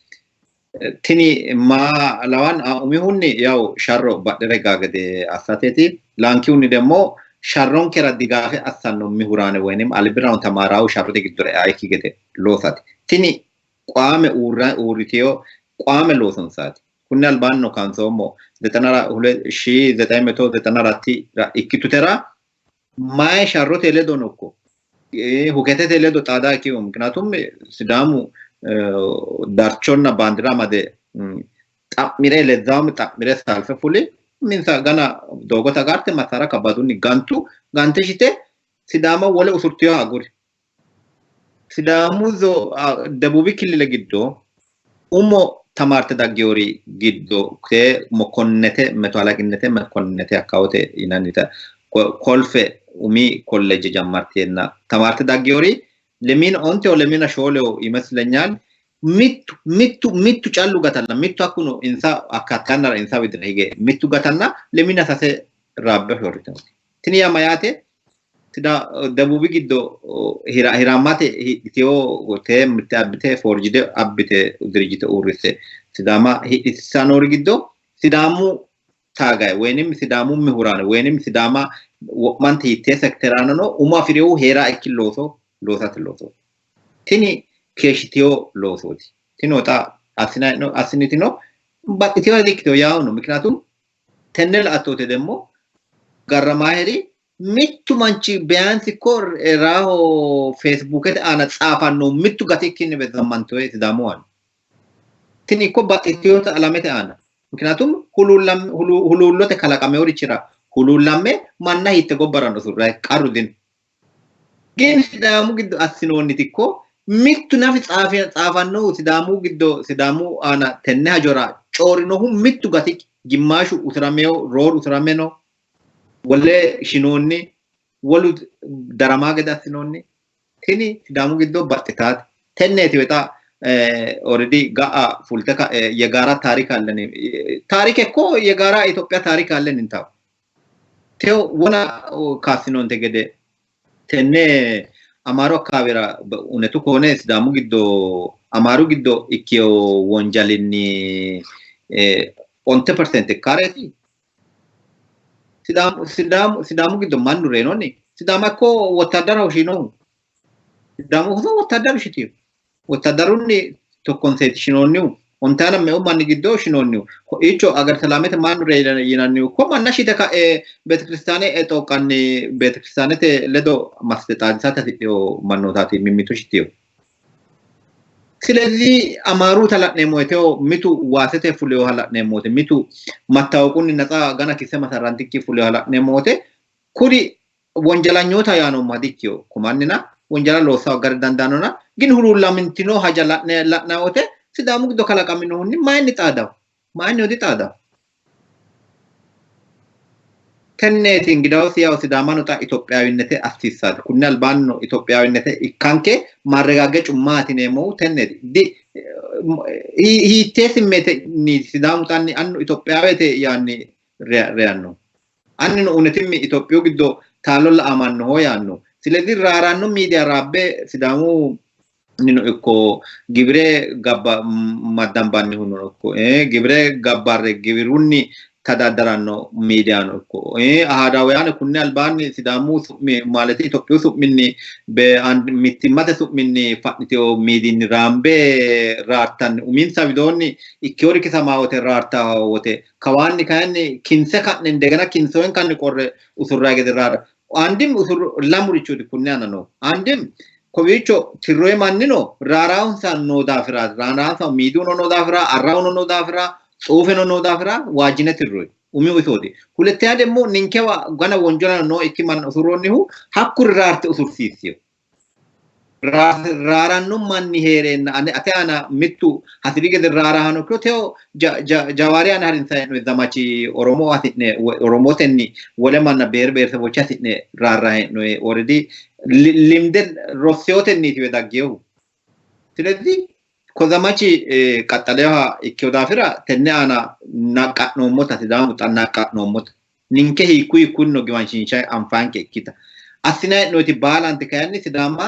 tini ma lawan umihunni yaw sharro badere gagede assateti lankiunni demo sharron kera digafe assanno mihurane wenim albiran tamarau sharro de gidore ayki gede losati tini qame uritiyo qame loson sati kunni albanno kansomo detanara hule shi detameto detanarati ikkitutera mai sharro tele donoko hukete tele do tada kiyo mkinatum sidamu darchonna bandira made tapmire lezam tapmire salfe fuli minsa gana dogota garte masara kabaduni gante shite sidama wole usurtiyo aguri sidamu zo debubi kilile giddo umo tamarte dagiori giddo ke mokonnete metalaginete mekonnete akawte inanita kolfe umi college jammartiena tamarte dagiori lemin onte o lemina sholo iመስለኛል mittu callu gatanna mittu akuno insa akkatanna insa widre hige mittu gatanna lemina sase rabbe horita tini ya mayate tida dabubi giddo hiramate hitiyo gote mitabite forjide abite dirjite urise sidama hisanor giddo sidamu tagay wenim sidamu mihurane wenim sidama manti hitte sekterano no uma firiu hera ekilloso loso tini keshitio losoti tinota asinitino batitiwa dikto yaawno miknatum tennel atote demo garramaheri mittu manchi beansi kor eraho facebook et ana tsafanno mittu gatikine bezamanto sidamuan tini ko batitiwa alamete ana miknatum hulullote kalaqame orichira hulullamme manna hitte gobbarano surra qarudin gen sidamu giddo assinonni tikko mittu nafi tsafanno sidamu ana tenne hajora corinohu mittu gati gimmashu usrameo ror usrameno wolle shinonni wolu darama geda assinonni tini sidamu giddo battitat tenneti weta already gaa fultaka yegara tarik allani tarik ko yegara Ethiopia tarik allani inta teo wona kasinon tegede tenne amaro kavera unetu kone sidamu giddo amaru giddo ikkiyo wonjalinni 1% kareti sidamu giddo mannu renoni sidama ko wotadara ushino sidamu ko wotadara ushitiyo wotadarunni to consentishino ontana me umani giddo shinonni ko icho agar salamete mannu reyinanni ko manna shite ka betekristane eto kanni betekristanete ledo mastetadisata tiyo mannotati mimito shitiyo silezi amaru talatnemo eteo mitu wasete fuleo halatnemote mitu mattawqunni naxa gana kisema sarantiki fuleo halatnemote kuri wonjalanyota yaano madikyo kumannina wonjala losa gar dandanona gin hululamintino haja latnaote sidamu giddo kalaqamino ni mayni odi taada tenneti ngidaw siya sidamano ta Itoophiyawinnete assisat kunni albanno Itoophiyawinnete ikkanke marregagge cummati nemo tenneti di hiitesimete ni sidamu tanni annu Itoophiyawete yaanni reanno annino unetimmi Itoophiyu giddo taalolla amanno ho yaanno silezi raaranno media rabbe sidamu nino eko gibre gabba madambanni huno eko gibre gabbarre gibirunni tadadaranno mediano eko ahadawayane kunni albanni sidamu malati Itophiyu su'minni be mittimmate su'minni fa'niteo medini rambe raartanni uminsa widonni ikkiori kisamawote raarta wote kawanni kayanni kinse kanne ndegana kinsoen kanne qorre usurragede raara andim usur lamurichudi kunni anano andim kowicho tirroy mannino raaraunsa no dafira raaraunsa miduno no dafira arrauno no dafira tsofeno no dafira wajine tirroy umi usodi hulettaya demo ninkewa gana wonjola no ikkiman usuronihu hakkur raarte usursisiyo raaranno manni heerenna ate ana mittu hasirigede raarahano ko teo jawari ana harinsa no zamachi oromo asitne oromo tenni wole manna berberse bocha asitne raarahe no already limden rosiotenni tiwe daggehu ስለዚህ ኮዛማቺ ቀጠለያ ኢኪዮዳፍራ ተናና ናቃኖ ሞታ ተዳሙ ተናቃኖ ሞታ ኒንኬ ሂኩ ይኩን ነው ግማንቺንቻ አንፋንኬ ኪታ አስና ኖቲ ባላንት ካያኒ ሲዳማ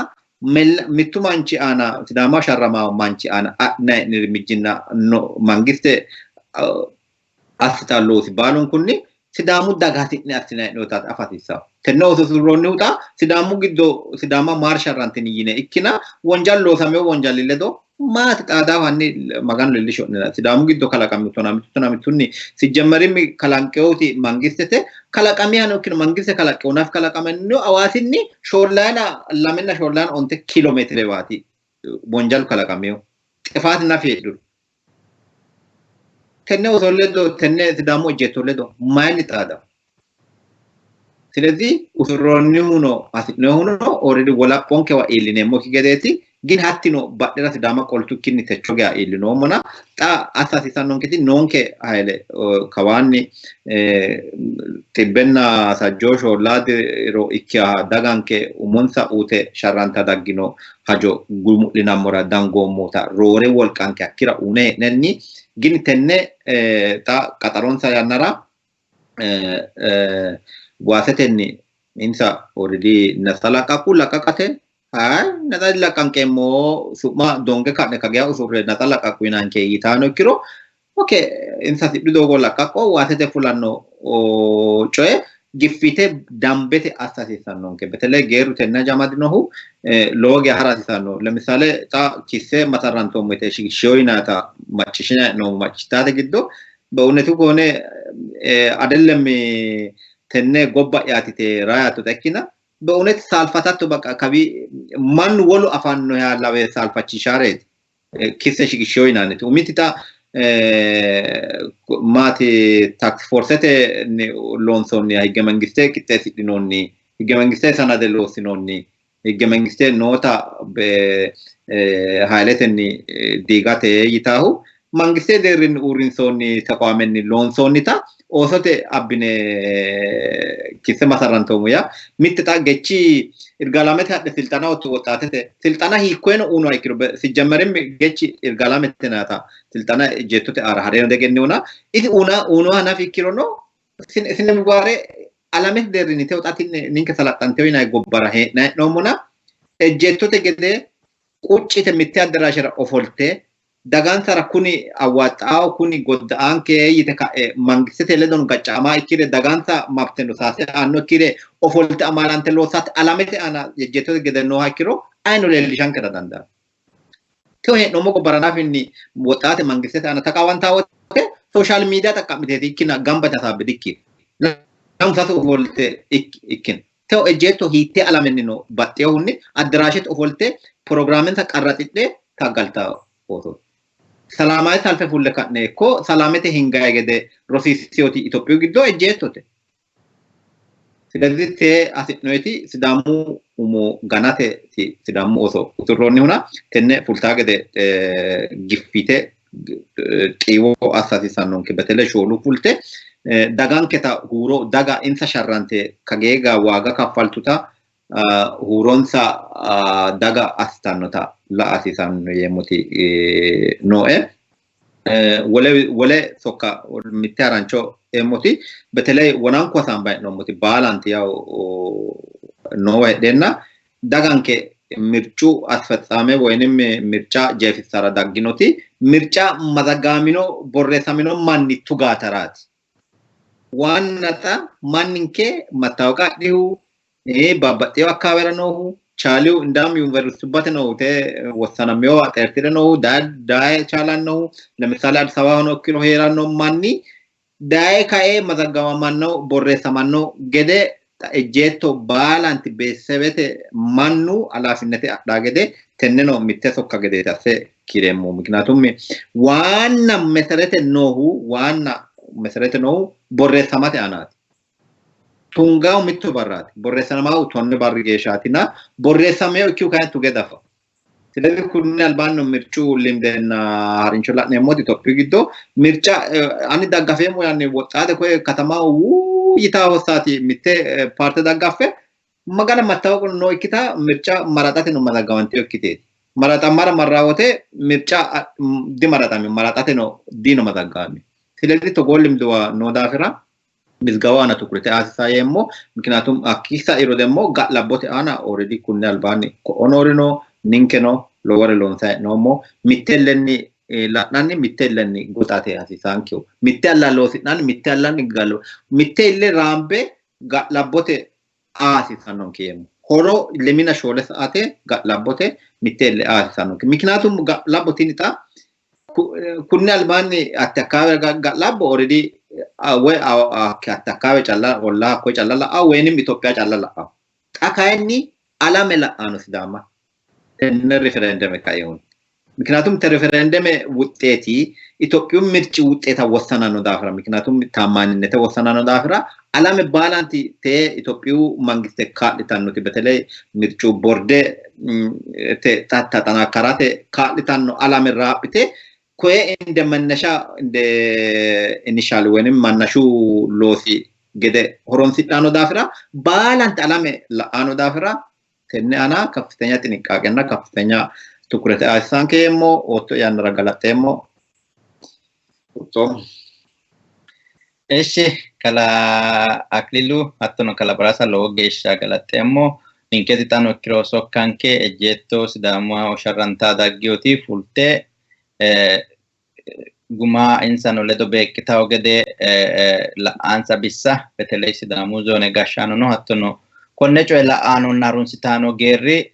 ሚቱማንቺ አና ሲዳማ ሸራማ ማንቺ አና አና ንርምጅና ኖ መንግስት አስታሎ ሲባሉን ኩኒ ሲዳሙ ዳጋቲኒ አስና ኖታት አፋቲሳ ተነው ሱሮኒ ውጣ ሲዳሙ ግዶ ሲዳማ ማርሻራንቲኒ ይነ ኢኪና ወንጃል ሎሳሜው ወንጃል ለዶ ማት ጣዳ ዋኒ ማጋን ለልሽ ሆነ ሲዳሙ ግዶ ከላቃሚ ቶናሚቱኒ ሲጀመሪም ከላንቀውቲ መንግስቴ ከላቃሚ ያኖ ኪሎ መንግስቴ ከላቀው ናፍ ከላቃመኑ አዋሲኒ ሾርላና ለምና ሾርላና ኦንተ ኪሎ ሜትር ባቲ ወንጃል ከላቃሚው ጥፋት ናፊዱ ተነው ሶለዶ ተነ ሲዳሙ ጀቶለዶ ማን ጣዳ ስለዚህ ኡስሮኒ ሆኖ አስነ ሆኖ ኦሬዲ ወላ ፖንከዋ ኢሊኔ ሞኪ ገዴቲ ግን ሀቲኖ ባደራ ሲዳማ ቆልቱ ኪኒ ተቾጋ ኢሊኖ ሞና ጣ አሳሲሳኖን ከቲ ኖንከ ሃይለ ከዋኒ ቲበና ሳጆሾ ላድ ሮ ኢኪያ ዳጋንከ ኡሞንሳ ኡቴ ሻራንታ ዳጊኖ ሀጆ ጉሙሊና ሞራ ዳንጎ ሞታ ሮሬ ወልቃንከ አኪራ ኡኔ ነኒ ግን ተነ ጣ ቀጠሮንሳ ያናራ ዋሰተኒ ኢንሳ ኦሬዲ ነሰላቃኩ ለቃቃቴ አይ ነሰላቃንከሞ ሱማ ዶንገ ካነ ከገያ ኡሱሬ ነሰላቃኩ ይናንከ ይታኖ ኪሮ ኦኬ ኢንሳ ሲዱዶ ለቃቆ ዋሰተ ፉላኖ ጮዬ ግፊቴ ዳምቤቴ አሳሲሳኖ ከበተለ ገሩ ተና ጃማድኖሁ ሎግ ያራሲሳኖ ለምሳሌ ታ ኪሴ መሰራንቶ ሞቴ ሽዮይናታ ማችሽና ነው ማችታተ ግዶ በእውነቱ ከሆነ አይደለም ተነ ጎባ ያቲቴ ራያቱ ተኪና በእውነት ሳልፋታቱ በቃ ከቢ ማን ወሉ አፋን ነው ያላው ሳልፋቺ ሻሬት ኪሰሽ ግሾይናነት ኡሚቲታ ማቴ ታክስ ፎርሰቴ ሎንሶኒ ህገ መንግስቴ ቂጤስ ዲኖኒ ህገ መንግስቴ ሰናደ ሎሲኖኒ ህገ መንግስቴ ኖታ በሃይለተኒ ዲጋቴ ይታሁ መንግስቴ ደርን ኡሪንሶኒ ተቋመኒ ሎንሶኒታ ኦሶቴ አብኔ ኪሰ ማሰራንቶሙያ ሚጥታ ገቺ ኢርጋላመት ያደ ስልጣና ወጣተ ስልጣና ሂኮን ኡኖ አይክሩ ሲጀመረም ገቺ ኢርጋላመት ናታ ስልጣና ጀቶቴ አራሃደ እንደገነውና ኢቲ ኡኖ አና ፊክሮ ነው ሲነምጓሬ አላመት ደርኒ ተውጣቲን ኒንከ ሰላጣንቴው ይና ጎባራ ሄ ነውሙና ጀቶቴ ገደ ቁጭት የሚታደራሽራ ኦፎልቴ dagansa rakuni awatao kuni godda anke yiteka mangisete ledon gacama ikire dagansa mapteno sase anno kire ofolte amalante losat alamete ana jeto gedeno hakiro ayno lelishan kada danda to he no mogo barana finni wotate mangisete ana takawanta wote social media takamite ikina gamba tasabidiki lam sato ofolte ikin to ejeto hite alamenno battehunni adrashet ofolte programen taqarratide tagalta foto ሰላማዊ ሰልፍ ፉለካነ እኮ ሰላመተ hingaay gede rosisioti ኢትዮጵያ ግዶ እጀቶተ ስለዚህ ተ አስጥኖይቲ ሲዳሙ ኡሞ ጋናተ ሲዳሙ ኦሶ ኡትሮኒ ሆና ተነ ፉልታ ገደ ግፊቴ ጢዎ አሳሲሳኖን ከበተለ ሾሉ ፉልቴ ዳጋን ከታ ሁሮ ዳጋ ኢንሳ ሻራንቴ ከጌጋ ዋጋ ከፋልቱታ ሁሮንሳ ዳጋ አስታኖታ ለአሲሳን የሞቲ ኖኤ ወለ ሶካ ሚታራንቾ የሞቲ በተለይ ወናንኳ ሳምባይ ነው ሞቲ ባላንት ያው ኖዌ ደና ዳጋንከ ምርጩ አስፈጻሜ ወይንም ምርጫ ጀፊሳራ ዳግኖቲ ምርጫ ማዛጋሚኖ ቦሬሳሚኖ ማንቱ ጋተራት ዋናታ ማንንከ መታወቃ ዲሁ ባባጤው አካባቢ ነው ቻሊው እንዳም ዩኒቨርሲቲ ነው ተ ወሰናሚው አጠርጥረ ነው ዳይ ቻላን ነው ለምሳሌ አዲስ አበባ ነው ኪሎ ሄራ ነው ማኒ ዳይ ካኤ መዘጋማ ማን ነው ቦሬሳ ማን ነው ገደ እጀቶ ባላንት በሰበተ ማኑ አላፊነቴ አዳገደ ተነኖ ሚተሶካ ገደ ታሰ ኪሬሙ ምክንያቱም ዋና መሰረተ ነው ቦሬሳ ማተ አናት ቱንጋው ሚቱ ባራት ቦሬሳማው ቶን ባርጌሻቲና ቦሬሳሜው ኪው ካንቱ ገዳፋ ስለዚህ ኩን አልባን ነው ምርጩ ሊምደና አርንቾላ ነሞት ኢትዮጵያ ግዶ ምርጫ አኒ ዳጋፈሙ ያኔ ወጣደ ኮ ከተማው ይታወሳቲ ሚቴ ፓርቲ ዳጋፈ መጋለ መታወቁ ነው ኢኪታ ምርጫ ማራጣት ነው ማዳጋዋንቴ ኢኪቴ maratamara marrawote mirca di maratami maratate no dino madagami sileli to gollim do no dafira bizgawana tukurete asisa yemmo mikinatum akisa iro demmo galabote ana already kunne albani ko onorino ninkeno lowore lonsa nomo mittellenni la'nanni mittellenni gotate asisankyo mittella losinanni mittellanni gallo mittelle rambe galabote asisanonke yemmo horo lemina shole saate galabote mittelle asisanonke mikinatum galabotinita kunne albani attakawe galabo already we attakawe challa walla ko challa la aweni Ethiopia challa la akayni alame la anu sidama en referendum kayon miknatum te referendum wutteti Ethiopia mirci wutteta wasana no dafra miknatum tamaninte wasana no dafra alame balanti te Ethiopia mangiste kaalitanno betele mircu borde te tatana karate kaalitanno alame rapite koe inde mannasha inde initial wenim mannashu losi gede horonsidhano dafira balant alame la ano dafira tenne ana kaftanya tinqaqenna kaftanya tukurete asankemo otto yanra galatemo to eshe kala aklilu hattono kala barasa logesha galatemo ninketi tano kiroso kanke ejetto sidamo sharranta daggioti fulte guma insano ledo bekkitaw gede la ansa bissa betele sidamu zone gashano no hattono konne coy la anu narunsitano gerri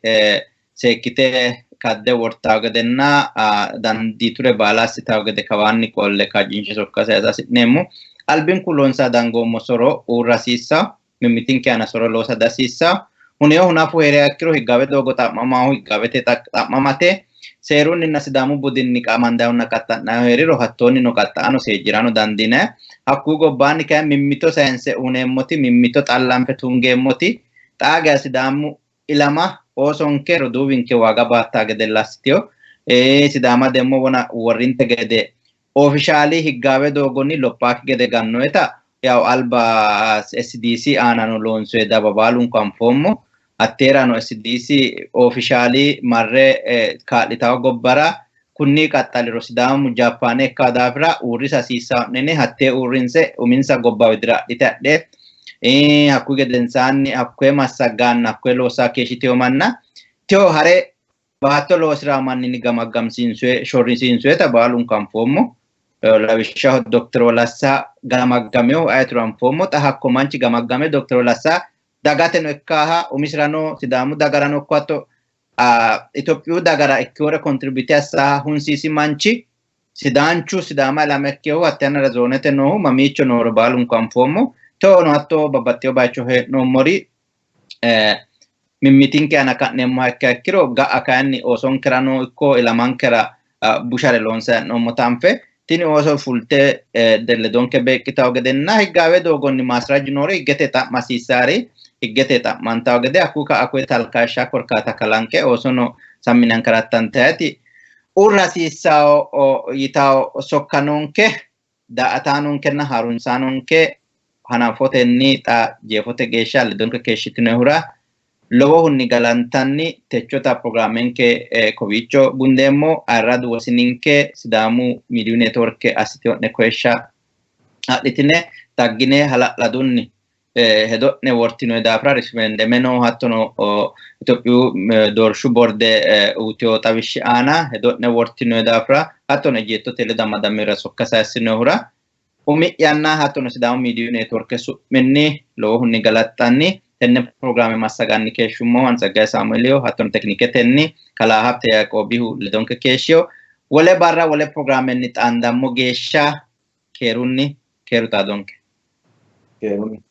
sekite kadde wortaw gedenna danditure balasitaw gede kawanni kolle kajinchi sokkase asasinemo albin kulonsa dango mosoro urasissa mimitinke ana soro losa dasissa huneo hunafu here akiro higabe dogo tamamahu higabete tamamate serunni nasidamu budinni qamandaawna qattana heriro hattonni no qattaano seejirano dandine hakku gobbaani kay mimmito sayense unemmoti mimmito xallanfe tungemmoti xaaga sidamu ilama osonke roduwinke waga baatta gede lastio sidama demmo wona worrinte gede officially higgawe dogonni loppaaki gede gannoeta yaw alba SDC aanano loonsoe dababalun kanfommo atterano SDC officially marre kaalitaw gobbara kunni qaxxaliro sidamu Japan ekka dafira urisa sisa nene hatte urinse uminsa gobba widira ditadhe hakku gedensanni hakku massaganna hakku loosa keeshiteo manna teo hare baatto loosira manni gamaggamsiinsoe shorrisiinsoe tabalun kanfommo lawishshaho Dr. Olassa gamaggameo ayturan fommo ta hakko manchi gamaggame Dr. Olassa dagate no ekkaha umisrano sidamu dagarano kwatto Ethiopia dagara ekkore contribute assa hunsisi manchi sidanchu sidama lamekkehu attena razonete no mamicho no balun kanfommo to no atto babbatteo bacho he no mori mimmitinke ana kannemmo ekkiro ga akanni osonkerano ikko ilamankera bushare lonsa no motanfe tini oso fulte delle donke bekkitaw gedenna higgawe dogonni masraj nore higgete ta masisari higgete ta mantaw gede akuka akwe talkasha korkata kalanke osono samminan karattantati urrasisao yitaw sokkanonke da atanonke na harunsanonke hanafotenni ta jefote geeshal donke keeshitine hura lowo hunni galantanni techota programmenke kovicho gundemmo arradu wasininke sidamu media network assitione kwesha aditine taggine hala'ladunni hedone wortino dafra rismende meno hattono Ethiopia dorshu borde utio tawishi ana hedone wortino dafra hattono jetto tele damadamira sokkasasino hura umi yanna hattono sidamu media network su menni lowo hunni galattanni tenne programme massaganni keeshummo Ansagay Samuelio hatton tekniketenni kala hafte Yaaqobihu ledonke keeshio wole barra wole programme ni xandammo geeshsha keerunni keeruta donke keruni